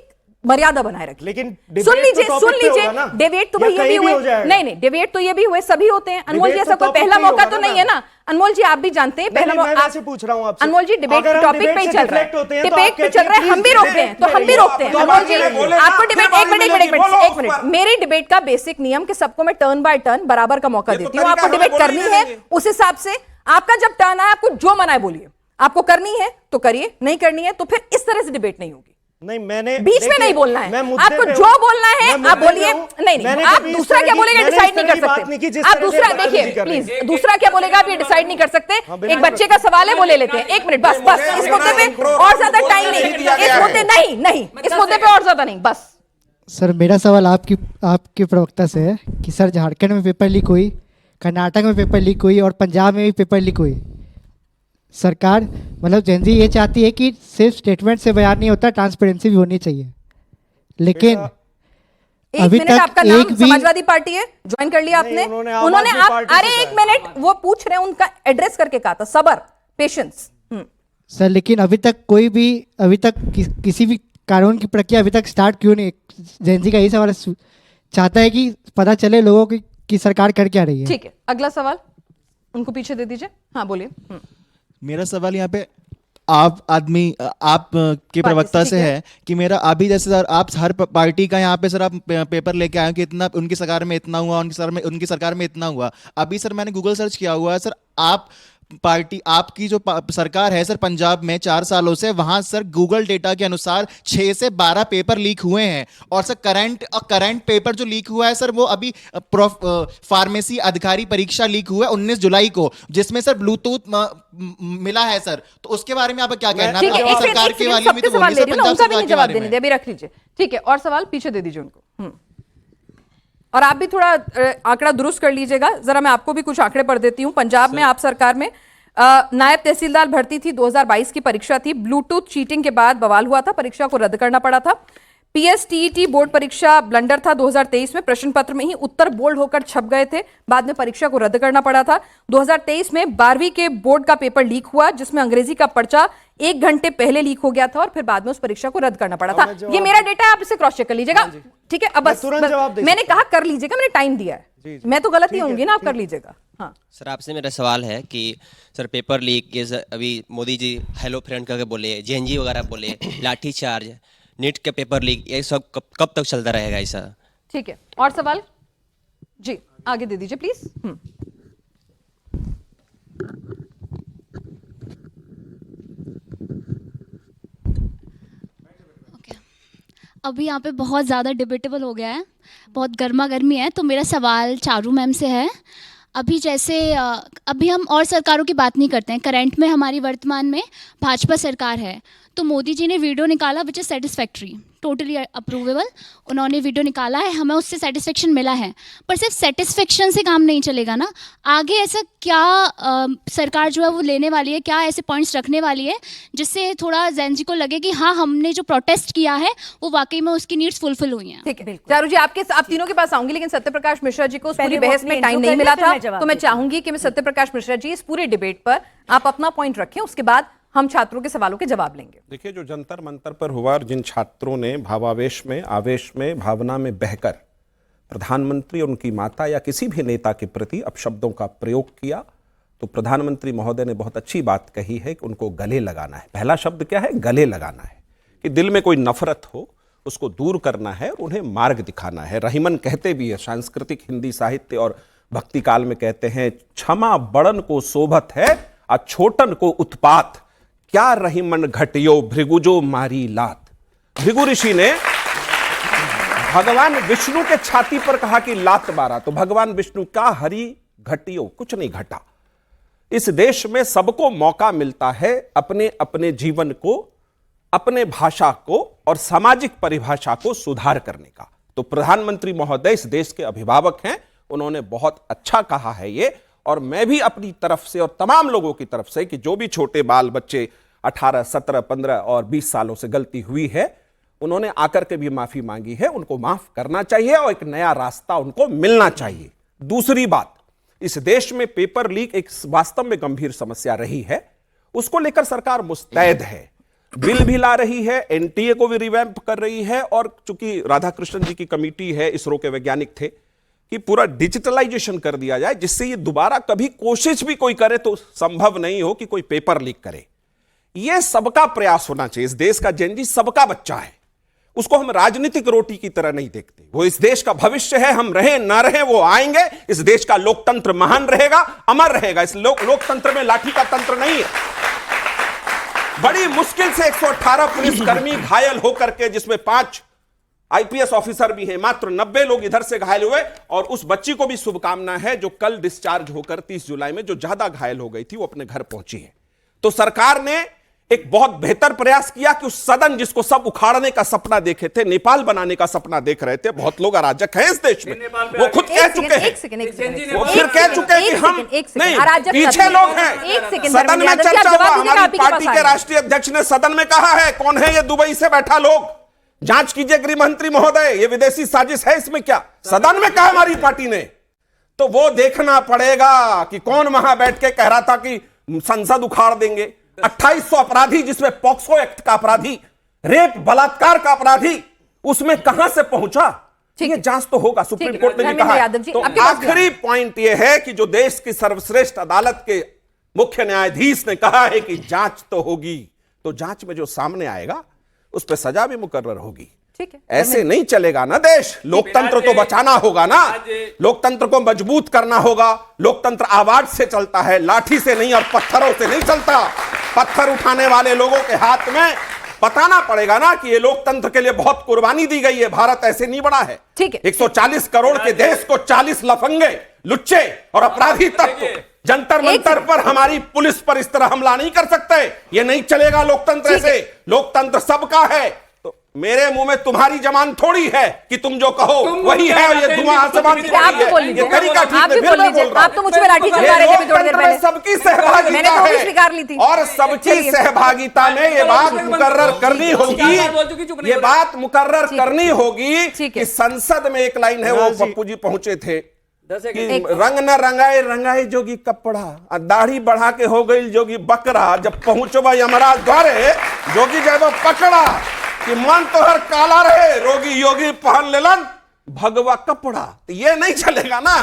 मर्यादा बनाए रखिए। लेकिन सुन debate लीजिए, तो सुन topic पे लीजिए, होगा ना? डिबेट तो या भैया भी कहीं भी हुए, हो जाएगा? नहीं नहीं, डिबेट तो ये भी हुए, सभी होते हैं। अनमोल जी, Debate ऐसा तो कोई topic पहला पे ही मौका होगा तो ना नहीं है ना। अनमोल जी आप भी जानते हैं, पहला नहीं, मैं मौका वैसे पूछ रहा हूं आपसे। अनमोल जी डिबेट अगर हम टॉपिक पे debate ही से चल रहा deflect होते है, हैं तो डिबेट आप पे चल रहा है, कहते हम भी हैं, रोकते हैं, तो हम भी please रोकते हैं। तो अनमोल जी बात बोले ना, आपको फिर डिबेट, बात एक मिनट एक मिलेगी, मिनट बोलो एक उस मिनट, पर। मेरी डिबेट का बेसिक नियम कि सबको मैं टर्न बाय टर्न बराबर का मौका ये तो देती हूँ। तरीका आपको हमें डिबेट बोलने करनी नहीं है, देंगे। उस हिसाब से आपका जब टर्न आए, आपको जो मना है बोलिए। आपको करनी है तो करिए, नहीं करनी है तो फिर इस तरह से डिबेट नहीं होगी। नहीं, मैंने बीच में देखिए, नहीं बोलना है। मैं मुद्दे आपको पे जो हूं। बोलना है मैं आप मुद्दे बोलिए। पे हूं। नहीं नहीं, मैंने आप कभी इस दूसरा तरह क्या की- बोलेगा मैंने डिसाइड इस नहीं तरह कर की बात सकते। नहीं की जिस आप तरह से दूसरा बदतमीजी देखिए कर रहे प्लीज, हैं। दूसरा क्या बोलेगा आप ये डिसाइड नहीं कर सकते। बिल्कुल। एक बच्चे का सवाल है, वो ले लेते हैं। एक मिनट बस बस, इस मुद्दे पे और ज्यादा टाइम नहीं, इस मुद्दे नहीं नहीं, इस मुद्दे पे और ज्यादा नहीं, बस। सर मेरा सवाल आपके प्रवक्ता से है कि सर झारखंड में पेपर लीक हुई, कर्नाटक में पेपर लीक हुई और पंजाब में भी पेपर लीक हुई। सरकार मतलब जेनजी ये चाहती है कि सिर्फ स्टेटमेंट से बयान नहीं होता, ट्रांसपेरेंसी भी होनी चाहिए, लेकिन एक अभी मिनट, तक आपका एक नाम भी- समाजवादी पार्टी है, ज्वाइन कर लिया आपने? उन्होंने आम उन्होंने आदमी आप, पार्टी अरे से एक कहा है। मिनट, वो पूछ रहे हैं, उनका एड्रेस करके कहा था, सबर, पेशेंस। सर लेकिन अभी तक कोई भी किसी भी कानून की प्रक्रिया अभी तक स्टार्ट क्यों नहीं? जेनजी का यही सवाल चाहता है कि पता चले लोगों की कि सरकार कर क्या रही है। ठीक है, अगला सवाल उनको पीछे दे दीजिए। हाँ बोलिए। मेरा सवाल यहाँ पे आप के प्रवक्ता से है कि मेरा अभी जैसे सर आप हर पार्टी का यहाँ पे सर आप पेपर लेके आए हो कि इतना उनकी सरकार में इतना हुआ, उनकी सरकार में इतना हुआ। अभी सर मैंने गूगल सर्च किया हुआ है सर, आप पार्टी आपकी जो सरकार है सर पंजाब में 4 सालों से, वहां सर गूगल डेटा के अनुसार 6 से 12 पेपर लीक हुए हैं। और सर करंट पेपर जो लीक हुआ है सर वो अभी फार्मेसी अधिकारी परीक्षा लीक हुआ है 19 जुलाई को, जिसमें सर ब्लूटूथ मिला है सर। तो उसके बारे में आप क्या कहना ठीक है, है? एक सरकार मिनट, के वाली में सबके तो सवाल बोलिए ले सर, रही हूँ ना, पंजाब उनका भी सरकार नहीं के जवाब बारे देने में। दे, अभी रख लीजिए। ठीक है, और सवाल पीछे दे दीजिए उनको। और आप भी थोड़ा आंकड़ा दुरुस्त कर लीजिएगा जरा। मैं आपको भी कुछ आंकड़े पढ़ देती हूँ। पंजाब में आप सरकार में नायब तहसीलदार भर्ती थी, 2022 की परीक्षा थी। ब्लूटूथ चीटिंग के बाद बवाल हुआ था, परीक्षा को रद्द करना पड़ा था। पीएसटीईटी बोर्ड परीक्षा ब्लंडर था 2023 में, प्रश्न पत्र में ही उत्तर बोल्ड होकर छप गए थे, बाद में परीक्षा को रद्द करना पड़ा था। 2023 में 12वीं के बोर्ड का पेपर लीक हुआ, जिसमें अंग्रेजी का पर्चा 1 घंटे पहले लीक हो गया था और फिर बाद में उस परीक्षा को रद्द करना पड़ा था। ये मेरा डेटा है, आप इसे क्रॉस चेक कर लीजिएगा। ठीक है, अब बस तुरंत जवाब दे मैंने कहा कर लीजिएगा, मैंने टाइम दिया है, मैं तो गलत ही होंगी ना, आप कर लीजिएगा। हाँ सर, आपसे मेरा सवाल है कि सर पेपर लीक के अभी मोदी जी हेलो फ्रेंड करके बोले, जेएनजी वगैरह बोले, लाठी चार्ज, नीट के पेपर लीक, ये सब कब तक चलता रहेगा ऐसा? ठीक है, और सवाल जी आगे दे दीजिए प्लीज। अभी यहाँ पे बहुत ज़्यादा डिबेटेबल हो गया है, बहुत गर्मा गर्मी है, तो मेरा सवाल चारू मैम से है। अभी जैसे अभी हम और सरकारों की बात नहीं करते हैं, करंट में हमारी वर्तमान में भाजपा सरकार है, तो मोदी जी ने वीडियो निकाला विच इज़ सेटिस्फैक्ट्री, टोटली अप्रूवेबल। उन्होंने वीडियो निकाला है, हमें उससे सेटिस्फेक्शन मिला है, पर सिर्फ सेटिस्फेक्शन से काम नहीं चलेगा ना। आगे ऐसा क्या सरकार जो है वो लेने वाली है, क्या ऐसे पॉइंट्स रखने वाली है जिससे थोड़ा जेनजी को लगे कि हाँ हमने जो प्रोटेस्ट किया है वो वाकई में उसकी नीड्स फुलफिल हुई हैं। ठीक है चारू जी, आप तीनों के पास आऊंगी, लेकिन सत्य प्रकाश मिश्रा जी को उस पूरी पहले वो बहस अपनी में टाइम intro नहीं कर मिला ले, फिर था, मैं जवाब तो मैं देती हूँ। चाहूंगी कि मैं सत्य प्रकाश मिश्रा जी इस पूरे डिबेट पर आप अपना पॉइंट रखें, उसके बाद हम छात्रों के सवालों के जवाब लेंगे। देखिए, जो जंतर मंतर पर हुआ और जिन छात्रों ने भावावेश में, आवेश में, भावना में बहकर प्रधानमंत्री और उनकी माता या किसी भी नेता के प्रति अपशब्दों का प्रयोग किया, तो प्रधानमंत्री महोदय ने बहुत अच्छी बात कही है कि उनको गले लगाना है। पहला शब्द क्या है? गले लगाना है। कि दिल में कोई नफरत हो उसको दूर करना है और उन्हें मार्ग दिखाना है। रहीमन कहते भी है, सांस्कृतिक हिंदी साहित्य और भक्ति काल में कहते हैं, क्षमा बड़न को शोभत है और छोटन को उत्पात, क्या रही मन घटियो भृगुजो मारी लात। भृगु ऋषि ने भगवान विष्णु के छाती पर कहा कि लात मारा, तो भगवान विष्णु का हरि घटियो, कुछ नहीं घटा। इस देश में सबको मौका मिलता है अपने अपने जीवन को, अपने भाषा को और सामाजिक परिभाषा को सुधार करने का। तो प्रधानमंत्री महोदय इस देश के अभिभावक हैं, उन्होंने बहुत अच्छा कहा है ये, और मैं भी अपनी तरफ से और तमाम लोगों की तरफ से कि जो भी छोटे बाल बच्चे 18, 17, 15 और 20 सालों से गलती हुई है, उन्होंने आकर के भी माफी मांगी है, उनको माफ करना चाहिए और एक नया रास्ता उनको मिलना चाहिए। दूसरी बात, इस देश में पेपर लीक एक वास्तव में गंभीर समस्या रही है, उसको लेकर सरकार मुस्तैद है, बिल भी ला रही है, एनटीए को भी रिवैम्प कर रही है, और चूंकि राधाकृष्णन जी की कमेटी है, इसरो के वैज्ञानिक थे, कि पूरा डिजिटलाइजेशन कर दिया जाए, जिससे ये दोबारा कभी कोशिश भी कोई करे तो संभव नहीं हो कि कोई पेपर लीक करे। ये सबका प्रयास होना चाहिए। इस देश का जेनजी सबका बच्चा है, उसको हम राजनीतिक रोटी की तरह नहीं देखते। वो इस देश का भविष्य है, हम रहे ना रहे वो आएंगे। इस देश का लोकतंत्र महान रहेगा, अमर रहेगा। इस लोकतंत्र में लाठी का तंत्र नहीं है। बड़ी मुश्किल से 118 पुलिसकर्मी घायल होकर के, जिसमें 5 आईपीएस ऑफिसर भी हैं, मात्र 90 लोग इधर से घायल हुए, और उस बच्ची को भी शुभकामना है जो कल डिस्चार्ज होकर 30 जुलाई में जो ज्यादा घायल हो गई थी, वो अपने घर पहुंची है। तो सरकार ने एक बहुत बेहतर प्रयास किया कि उस सदन जिसको सब उखाड़ने का सपना देखे थे, नेपाल बनाने का सपना देख रहे थे, बहुत लोग अराजक हैं इस देश में, वो खुद कह चुके हैं, वो फिर कह चुके हैं कि हम नहीं, पीछे लोग हैं। सदन में चर्चा हुआ, हमारी पार्टी के राष्ट्रीय अध्यक्ष ने सदन में कहा है, कौन है ये दुबई से बैठा लोग, जांच कीजिए गृह मंत्री महोदय, ये विदेशी साजिश है, इसमें क्या? सदन में कहा हमारी पार्टी ने। तो वो देखना पड़ेगा कि कौन वहां बैठ के कह रहा था कि संसद उखाड़ देंगे। 2800 अपराधी, जिसमें पॉक्सो एक्ट का अपराधी, रेप बलात्कार का अपराधी, उसमें कहां से पहुंचा? ये जांच तो होगा, सुप्रीम कोर्ट ने भी कहा। तो आखिरी पॉइंट यह है कि जो देश की सर्वश्रेष्ठ अदालत के मुख्य न्यायाधीश ने कहा है कि जांच तो होगी, तो जांच में जो सामने आएगा उस पर सजा भी मुकर्रर होगी। ठीक है, ऐसे नहीं चलेगा ना देश। लोकतंत्र तो बचाना होगा ना, लोकतंत्र को मजबूत करना होगा। लोकतंत्र आवाज से चलता है, लाठी से नहीं और पत्थरों से नहीं चलता। पत्थर उठाने वाले लोगों के हाथ में बताना पड़ेगा ना कि ये लोकतंत्र के लिए बहुत कुर्बानी दी गई है, भारत ऐसे नहीं बड़ा है। ठीक है, 140 करोड़ के देश को 40 लफंगे, लुच्चे और अपराधी तत्व जंतर मंतर पर हमारी पुलिस पर इस तरह हमला नहीं कर सकते। ये नहीं चलेगा लोकतंत्र से। लोकतंत्र सबका है। तो मेरे मुंह में तुम्हारी जबान थोड़ी है कि तुम जो कहो वही है, और ये धुआं आसमान की आप तो बोल लीजिए, ये तरीका ठीक है। फिर मैं बोल रहा आप तो मुझ पे लाठी चला रहे थे थोड़ी देर पहले। सबकी सहभागिता है, स्वीकार ली थी, और सबकी सहभागिता में ये बात मुकर्रर करनी होगी, ये बात मुकर्रर करनी होगी कि संसद में एक लाइन है, वो पप्पू जी पहुंचे थे कि रंग न रंगाए रंगाए जोगी कपड़ा, दाढ़ी बढ़ा के हो गई जोगी बकरा, जब पहुंचो यमराज द्वारे जोगी जब पकड़ा कि मन तो हर काला रहे, रोगी योगी पहन लेलन भगवा कपड़ा। तो ये नहीं चलेगा ना।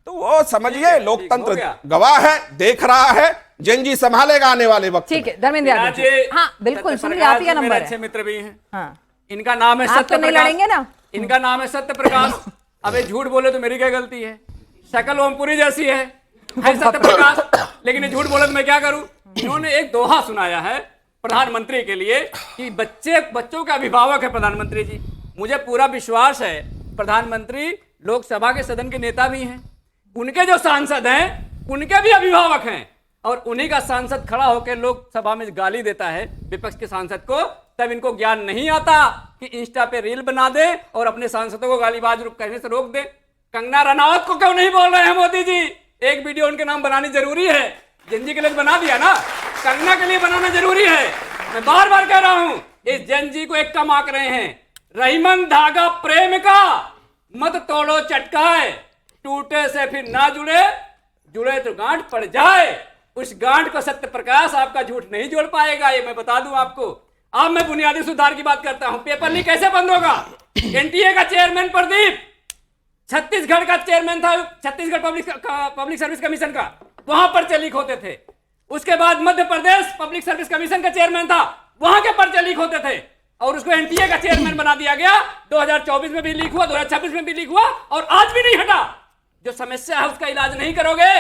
तो वो समझिए, लोकतंत्र गवाह है, देख रहा है, जेनजी संभालेगा आने वाले वक्त। ठीक है, धर्मेंद्र यादव जी, हाँ बिल्कुल, सुनिए आप ही का नंबर है। अच्छे मित्र भी हैं, हाँ, इनका नाम है आप तो नहीं लड़ेंगे ना? इनका नाम है सत्य प्रकाश। अबे झूठ बोले तो मेरी क्या गलती है? शक्ल ओमपुरी जैसी है सत्य प्रकाश, लेकिन ये झूठ बोले तो मैं क्या करूं? इन्होंने एक दोहा सुनाया है प्रधानमंत्री के लिए कि बच्चों के अभिभावक है प्रधानमंत्री जी। मुझे पूरा विश्वास है प्रधानमंत्री लोकसभा के सदन के नेता भी हैं, उनके जो सांसद हैं उनके भी अभिभावक हैं, और उन्हीं का सांसद खड़ा होकर लोकसभा में गाली देता है विपक्ष के सांसद को, तब इनको ज्ञान नहीं आता कि इंस्टा पे रील बना दे और अपने सांसदों को गालीबाज कहने से रोक दे। कंगना रनावत को क्यों नहीं बोल रहे हैं मोदी जी? एक वीडियो उनके नाम बनानी जरूरी है। जेनजी के लिए बना दिया ना, कंगना के लिए बनाना जरूरी है। मैं बार बार कह रहा हूं, इस जेनजी को एक कम आंक रहे हैं। रहीमन धागा प्रेम का मत तोड़ो चटकाए, टूटे से फिर ना जुड़े, जुड़े तो गांठ पड़ जाए। उस गांठ को सत्य प्रकाश आपका झूठ नहीं जोड़ पाएगा, ये मैं बता दूं आपको। अब मैं बुनियादी सुधार की बात करता हूं। पेपर लीक कैसे बंद होगा? एनटीए का चेयरमैन प्रदीप छत्तीसगढ़ का चेयरमैन था, छत्तीसगढ़ पब्लिक सर्विस कमीशन का, वहां पर्चे लीक होते थे। उसके बाद Madhya Pradesh public service commission का चेयरमैन था, वहां के पर्चे लीक होते थे, और उसको एनटीए का चेयरमैन बना दिया गया। 2024 में भी लीक हुआ, 2026 में भी लीक हुआ, और आज भी नहीं हटा। जो समस्या है उसका इलाज नहीं करोगे,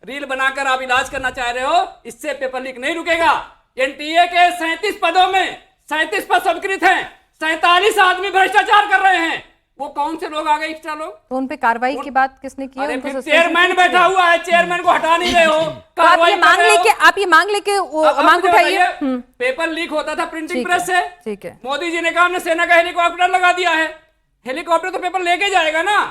रील बनाकर आप इलाज करना चाह रहे हो, इससे पेपर लीक नहीं रुकेगा। एनटीए के 37 पदों में 37 पद स्वीकृत हैं, 47 आदमी भ्रष्टाचार कर रहे हैं। वो कौन से लोग आ गए एक्स्ट्रा लोग? तो उन पे कार्रवाई की बात किसने की है? अरे उनको फिर सस्पेंड चेयरमैन बैठा हुआ है, चेयरमैन को हटा नहीं रहे हो, तो आप कार्रवाई ये कर मांग रहे हो। लेके मांग मुझे उठाइए। बताइए, पेपर लीक होता था प्रिंटिंग ठीक है, प्रेस से। ठीक है। मोदी जी ने कहा हमने सेना का हेलीकॉप्टर लगा दिया है। हेलीकॉप्टर तो पेपर लेके जाएगा ना,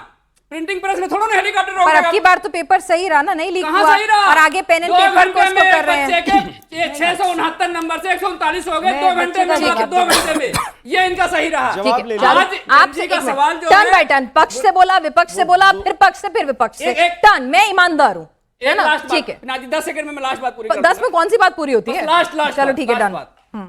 प्रिंटिंग प्रेस में थोड़ा ना हेलीकॉप्टर पर रोकेगा। अब की बार तो पेपर सही रहा ना, नहीं लीक कहाँ हुआ सही रहा? और आगे पेन एंड 2 पेपर को घंटे उसको में कर रहे हैं। बच्चे के 669 नंबर से 139 हो गए, मैं 2 घंटे में, बच्चे का मतलब 2 घंटे में। ये इनका सही रहा। ठीक जवाब है, ले चलो, आज आपसे एमजी का एक मिनट, सवाल जो टर्न है- बाय टर्न, पक्ष से बोला, विपक्ष से बोला, फिर पक्ष से, फिर विपक्ष से, एक- टर्न। मैं ईमानदार हूँ, है एक ना? लास्ट ठीक है, बात, 10 सेकंड में मैं लास्ट बात पूरी कर 10 में कौन सी बात पूरी होती है? लास्ट चलो ठीक है, डन।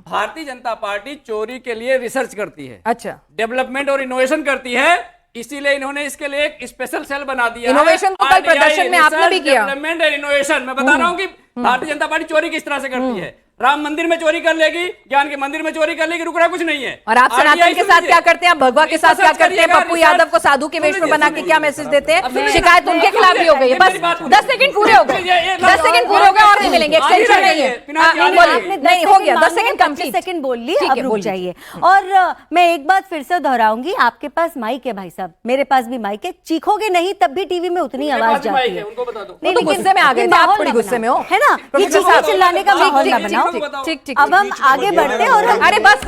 भारतीय जनता पार्टी चोरी के लिए रिसर्च करती है, अच्छा, डेवलपमेंट और इनोवेशन करती है, इसीलिए इन्होंने इसके लिए एक स्पेशल सेल बना दिया है। इनोवेशन तो कल प्रदर्शन में आपने भी किया। Development and innovation. मैं बता रहा हूँ कि भारतीय जनता पार्टी चोरी किस तरह से करती है। राम मंदिर में चोरी कर लेगी, ज्ञान के मंदिर में चोरी कर लेगी, रुकना कुछ नहीं है। और आप सनातन के साथ क्या करते हैं? आप भगवा के साथ क्या करते हैं? पप्पू यादव को साधु के वेश में बना के क्या मैसेज देते हैं? शिकायत उनके खिलाफ भी हो गई है। बस 10 सेकंड पूरे हो गए, 10 सेकंड पूरे हो गए, और नहीं मिलेंगे, एक्सटेंशन नहीं है। बोलिए, नहीं हो गया, 10 सेकंड कंप्लीट। सेकंड बोल लिए, ठीक अब है, रुक बोलिए। जाइए। और मैं एक बात फिर से दोहराऊंगी, आपके पास माइक है भाई साहब, मेरे पास भी माइक है, चीखोगे नहीं तब भी टीवी में उतनी आवाज जाती है। उनको बता दो। नहीं, तो गुस्से में आ गए थे, आप थोड़ी गुस्से में हो, है ना? ये प्रोफेसर चीखने साहब, चिल्लाने का माहौल ना बनाओ। ठीक ठीक। अब हम आगे बढ़ते हैं और हम अरे बस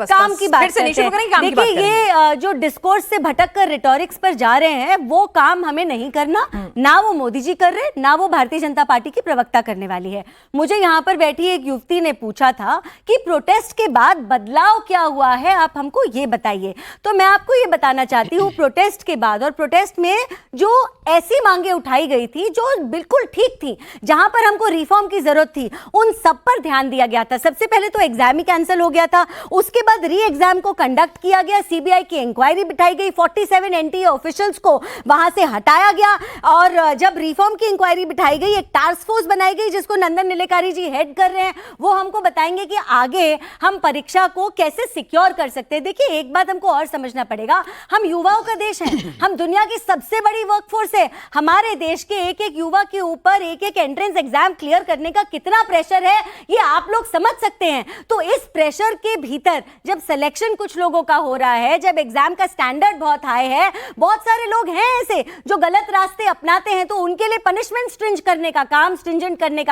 काम की बात फिर से नहीं करते शुरू करेंगे, काम हैं। की बात देखिए, करेंगे। ये जो डिस्कोर्स से भटक कर रिटोरिक्स पर जा रहे हैं, वो काम हमें नहीं करना। ना वो मोदी जी कर रहे, ना वो भारतीय जनता पार्टी की प्रवक्ता करने वाली है। मुझे यहाँ पर बैठी एक युवती ने पूछा था कि प्रोटेस्ट के बाद बदलाव क्या हुआ है, आप हमको ये बताइए। तो मैं आपको ये बताना चाहती हूँ, प्रोटेस्ट के बाद और प्रोटेस्ट में जो ऐसी मांगे उठाई गई थी जो बिल्कुल ठीक थी, जहां पर हमको रिफॉर्म की जरूरत थी, उन सब पर ध्यान दिया गया था। सबसे पहले तो एग्जाम ही कैंसिल हो गया था, उसके बाद री एग्जाम को कंडक्ट किया गया, सीबीआई की इंक्वायरी बिठाई गई, 47 एनटीए ऑफिशियल्स को वहां से हटाया गया, और जब रिफॉर्म की इंक्वायरी बिठाई गई, एक टास्क फोर्स बनाई गई जिसको नंदन नीलेकारी जी हेड कर रहे हैं। वो हमको बताएंगे कि आगे हम परीक्षा को कैसे सिक्योर कर सकते हैं। देखिए, एक बात हमको और समझना पड़ेगा, हम युवाओं का देश है, हम दुनिया की सबसे बड़ी वर्कफोर्स है। हमारे देश के एक एक युवा के ऊपर एक एक एंट्रेंस एग्जाम क्लियर करने का कितना प्रेशर है, ये आप लोग समझ सकते हैं। तो इस प्रेशर के भीतर जब सिलेक्शन कुछ लोगों का हो रहा है, जब एग्जाम का स्टैंडर्ड बहुत हाई है, बहुत सारे लोग हैं ऐसे जो गलत रास्ते अपनाते हैं, तो उनके लिए पनिशमेंट स्ट्रिंजेंट करने का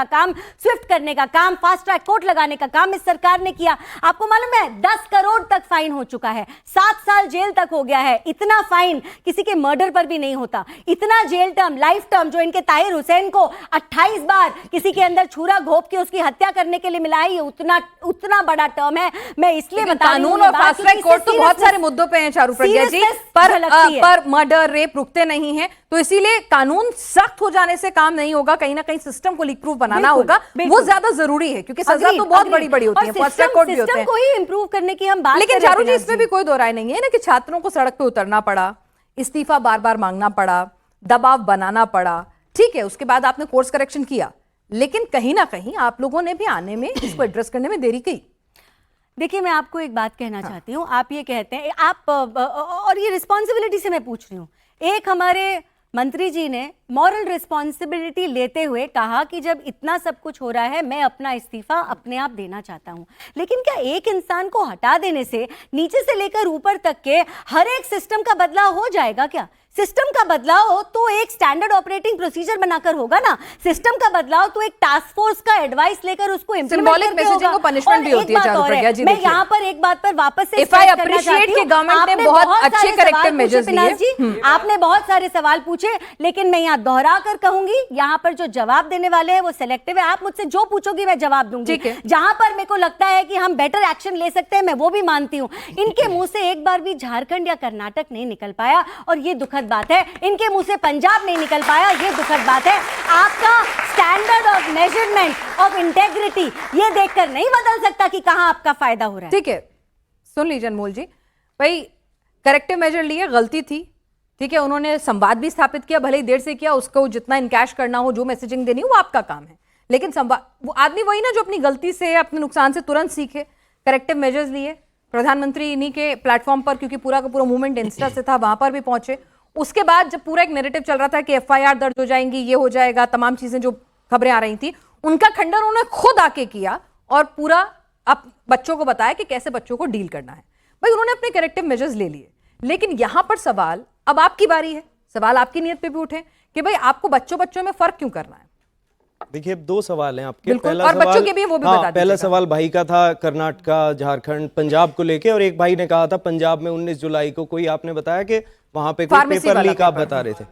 काम, स्विफ्ट करने का काम, फास्ट ट्रैक कोर्ट लगाने का काम इस सरकार ने किया। आपको मालूम है 10 करोड़ तक फाइन हो चुका है, 7 साल जेल तक हो गया है। इतना फाइन किसी के मर्डर पर भी नहीं होता, इतना जेल टर्म, लाइफ टर्म जो इनके ताहिर हुसैन को 28 बार किसी के अंदर छुरा घोंप के उसकी हत्या करने के लिए मिला है, ये उतना बड़ा टर्म है। मैं इसलिए बता रही हूं, कानून और फास्ट ट्रैक कोर्ट तो बहुत सारे मुद्दों पे हैं चारू प्रज्ञा जी, पर मर्डर, रेप रुकते नहीं हैं, तो इसीलिए कानून सख्त हो जाने से काम नहीं होगा, कहीं ना कहीं सिस्टम को लीक प्रूफ बनाना होगा, वो ज्यादा जरूरी है, क्योंकि सजा तो बहुत बड़ी बड़ी होती है, फास्ट ट्रैक कोर्ट भी होते हैं, को ही इंप्रूव करने की हम बात। लेकिन चारू जी, इसमें भी कोई दो राय नहीं है ना कि छात्रों को सड़क पे उतरना पड़ा, इस्तीफा बार बार मांगना पड़ा, दबाव बनाना पड़ा, ठीक है, उसके बाद आपने कोर्स करेक्शन किया, लेकिन कहीं ना कहीं आप लोगों ने भी आने में, इसको एड्रेस करने में देरी की। देखिए, मैं आपको एक बात कहना चाहती हूँ, आप ये कहते हैं, आप और ये रिस्पॉन्सिबिलिटी से मैं पूछ रही हूँ, एक हमारे मंत्री जी ने मॉरल रिस्पॉन्सिबिलिटी लेते हुए कहा कि जब इतना सब कुछ हो रहा है, मैं अपना इस्तीफा अपने आप देना चाहता हूं। लेकिन क्या एक इंसान को हटा देने से नीचे से लेकर ऊपर तक के हर एक सिस्टम का बदलाव हो जाएगा क्या? सिस्टम का बदलाव हो तो एक स्टैंडर्ड ऑपरेटिंग प्रोसीजर बनाकर होगा ना, सिस्टम का बदलाव तो एक टास्क फोर्स का एडवाइस लेकर उसको इंप्लीमेंट करके होगा। को पनिशमेंट भी होती है चारू प्रज्ञा जी। मैं यहाँ पर एक बात पर वापस से इफ आई अप्रिशिएट कि गवर्नमेंट ने बहुत अच्छे करेक्टिव मेजर्स लिए, आपने बहुत सारे सवाल पूछे, लेकिन मैं यहाँ दोहरा कर कहूंगी, यहाँ पर जो जवाब देने वाले हैं वो सिलेक्टिव है। आप मुझसे जो पूछोगी मैं जवाब दूंगी, जहां पर मेरे को लगता है कि हम बेटर एक्शन ले सकते हैं, मैं वो भी मानती हूँ। इनके मुंह से एक बार भी झारखंड या कर्नाटक नहीं निकल पाया, और ये दुखद बात है। इनके मुंह से पंजाब नहीं निकल पाया, ये दुखद बात है। आपका standard of measurement of integrity ये देखकर नहीं बदल सकता कि कहां आपका फायदा हो रहा है। ठीक है, सुन लीजिए अनमोल जी, भाई करेक्टिव मेजर लिए, गलती थी, ठीक है, उन्होंने संवाद भी स्थापित किया, भले ही देर से किया, उसको जितना इनकैश करना हो, जो मैसेजिंग देनी हो, वो आपका काम है, लेकिन संवाद, वो आदमी वही ना जो अपनी गलती से, अपने नुकसान से तुरंत सीखे। करेक्टिव मेजर्स लिए, प्रधानमंत्री इन्हीं के प्लेटफॉर्म पर, क्योंकि पूरा का पूरा मूवमेंट इंस्टा से था, वहां पर भी पहुंचे, उसके बाद जब पूरा एक नैरेटिव चल रहा था कि एफआईआर दर्ज हो जाएंगी, ये हो जाएगा, तमाम चीजें जो खबरें आ रही थी, उनका खंडन उन्होंने खुद आके किया और पूरा अब बच्चों को बताया कि कैसे बच्चों को डील करना है। भाई उन्होंने अपने करेक्टिव मेजर्स ले लिए, लेकिन यहां पर सवाल अब आपकी बारी है, सवाल आपकी नीयत पे भी उठे कि भाई आपको बच्चों में फर्क क्यों करना है। देखिए, दो सवाल हैं आपके। पहला और बच्चों के भी वो भी बता दीजिएगा। पहला सवाल भाई का था कर्नाटका, झारखंड, पंजाब को लेके, और एक भाई ने कहा था पंजाब में 19 जुलाई को कोई आपने बताया कि वहां पे कोई पेपर लीक आप बता रहे थे।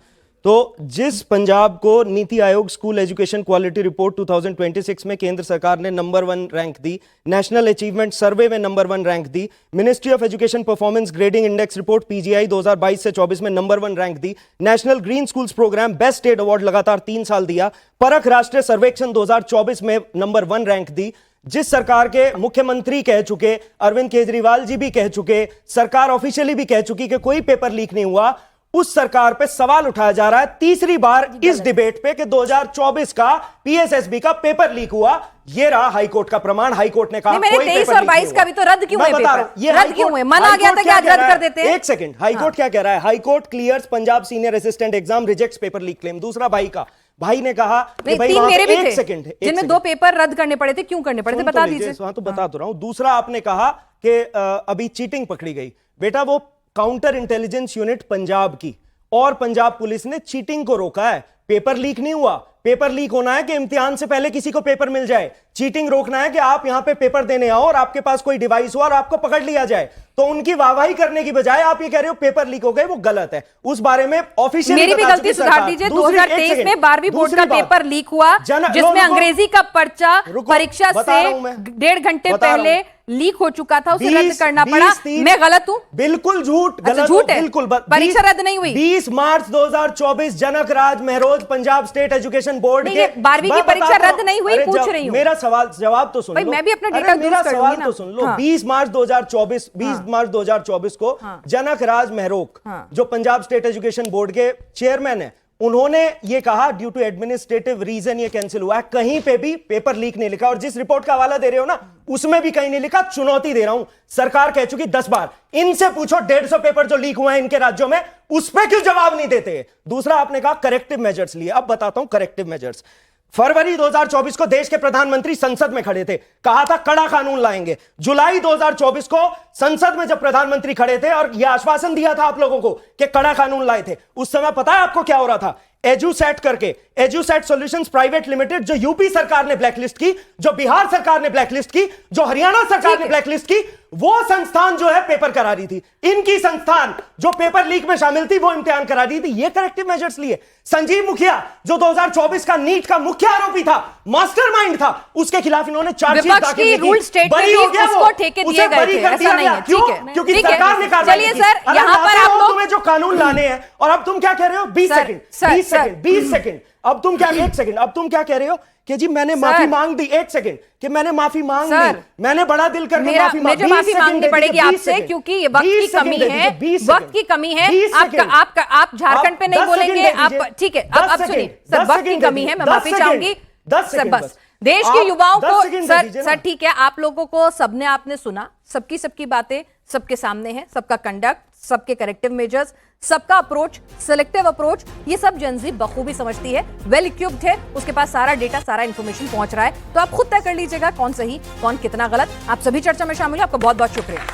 तो जिस पंजाब को NITI Aayog school education quality report 2026 में केंद्र सरकार ने नंबर 1 रैंक दी, नेशनल अचीवमेंट सर्वे में नंबर 1 रैंक दी, ministry of education performance grading index report PGI 2022 से 24 में नंबर 1 रैंक दी, national green schools programme best state award लगातार 3 साल दिया, परख राष्ट्रीय सर्वेक्षण 2024 में नंबर 1 रैंक दी, जिस सरकार के मुख्यमंत्री कह चुके, अरविंद केजरीवाल जी भी कह चुके, सरकार ऑफिशियली भी कह चुकी कि कोई पेपर लीक नहीं हुआ, उस सरकार पे सवाल उठाया जा रहा है तीसरी बार इस डिबेट पे कि 2024 का पीएसएसबी का पेपर लीक हुआ। ये रहा हाईकोर्ट का प्रमाण। हाईकोर्ट ने कहा मेरे 23 और 22 का भी तो रद्द क्यों है पेपर? ये रद्द क्यों है? मना गया था कि आज रद्द कर देते हैं। एक सेकंड, हाईकोर्ट क्या कह रहा है? High court clears Punjab senior assistant exam, rejects paper leak claim. दूसरा भाई ने कहा कि भाई तीन मेरे भी थे, जिनमें 2 पेपर रद्द करने पड़े थे। क्यों करने पड़े थे बता दीजिए। वहां तो बता तो रहा हूं। दूसरा आपने कहा कि अभी चीटिंग पकड़ी गई। बेटा वो काउंटर इंटेलिजेंस यूनिट पंजाब की और पंजाब पुलिस ने चीटिंग को रोका है। पेपर लीक नहीं हुआ। पेपर लीक होना है कि इम्तिहान से पहले किसी को पेपर मिल जाए। चीटिंग रोकना है कि आप यहां पे पेपर देने आओ और आपके पास कोई डिवाइस हो और आपको पकड़ लिया जाए। तो उनकी वाहवाही करने की बजाय आप ये कह रहे हो पेपर लीक हो गए, वो गलत है। उस बारे में ऑफिशियल मेरी भी गलती सुधार दीजिए। 2023 में 12वीं बोर्ड का पेपर लीक हुआ, जिसमें अंग्रेजी का पर्चा परीक्षा से 1.5 घंटे पहले लीक हो चुका था, उसे रद्द करना पड़ा। मैं गलत हूं? बिल्कुल झूठ। अच्छा, झूठ है। बिल्कुल। परीक्षा रद्द नहीं हुई। 20 मार्च 2024 जनक राज Mehroz Punjab state education board के 12वीं की परीक्षा रद्द नहीं हुई, पूछ रही हूं। मेरा सवाल जवाब तो सुन लो। मैं भी अपना डेटा मेरा सवाल तो सुन लो। 20 मार्च 2024 को जनक राज महरोक जो पंजाब स्टेट एजुकेशन बोर्ड के चेयरमैन है, उन्होंने ये कहा ड्यू टू एडमिनिस्ट्रेटिव रीजन ये कैंसिल हुआ है। कहीं पे भी पेपर लीक नहीं लिखा। और जिस रिपोर्ट का हवाला दे रहे हो ना, उसमें भी कहीं नहीं लिखा। चुनौती दे रहा हूं, सरकार कह चुकी 10 बार। इनसे पूछो 150 पेपर जो लीक हुए हैं इनके राज्यों में, उस पर क्यों जवाब नहीं देते। दूसरा आपने कहा करेक्टिव मेजर्स लिए। अब बताता हूं करेक्टिव मेजर्स। फरवरी 2024 को देश के प्रधानमंत्री संसद में खड़े थे, कहा था कड़ा कानून लाएंगे। जुलाई 2024 को संसद में जब प्रधानमंत्री खड़े थे और यह आश्वासन दिया था आप लोगों को कि कड़ा कानून लाए थे, उस समय पता है आपको क्या हो रहा था? एजुसेट करके, एजुसेट सॉल्यूशंस प्राइवेट लिमिटेड, जो यूपी सरकार ने ब्लैकलिस्ट की, जो बिहार सरकार ने ब्लैकलिस्ट की, जो हरियाणा सरकार ने ब्लैकलिस्ट की, वो संस्थान जो है पेपर करा रही थी। इनकी संस्थान जो पेपर लीक में शामिल थी वो इम्तिहान करा रही थी। ये करेक्टिव मेजर्स लिए। संजीव मुखिया जो 2024 का नीट का मुख्य आरोपी था, मास्टरमाइंड था, उसके खिलाफ इन्होंने चार्जशीट दाखिल की। बरी हो गया वो, उसे बरी कर दिया गया। क्यों? क्योंकि सरकार ने कार्रवाई की। चलिए सर, यहां पर आप लोग तुम्हें जो कानून लाने हैं, और अब तुम क्या कह रहे हो? 20 सेकंड। अब तुम क्या 1 सेकंड, अब तुम क्या कह रहे हो कि जी मैंने माफी मांग दी। 1 सेकंड कि मैंने माफी मांग दी, मैंने बड़ा दिल करके माफी मांगी। माफी मांगनी पड़ेगी आपसे क्योंकि ये वक्त की कमी है। वक्त की कमी है। आप झारखंड पे नहीं बोलेंगे आप, ठीक है? अब सुनिए सर, वक्त की कमी है, मैं माफी चाहूंगी सर। बस देश के युवाओं को सर ठीक है, आप लोगों को सबने आपने सुना, सबकी बातें सबके सामने है, सबका कंडक्ट, सबके करेक्टिव मेजर्स, सबका अप्रोच, सिलेक्टिव अप्रोच, ये सब जेनजी बखूबी समझती है, वेल इक्विप्ड है, उसके पास सारा डेटा, सारा इंफॉर्मेशन पहुंच रहा है। तो आप खुद तय कर लीजिएगा कौन सही, कौन कितना गलत। आप सभी चर्चा में शामिल हैं, आपका बहुत बहुत शुक्रिया।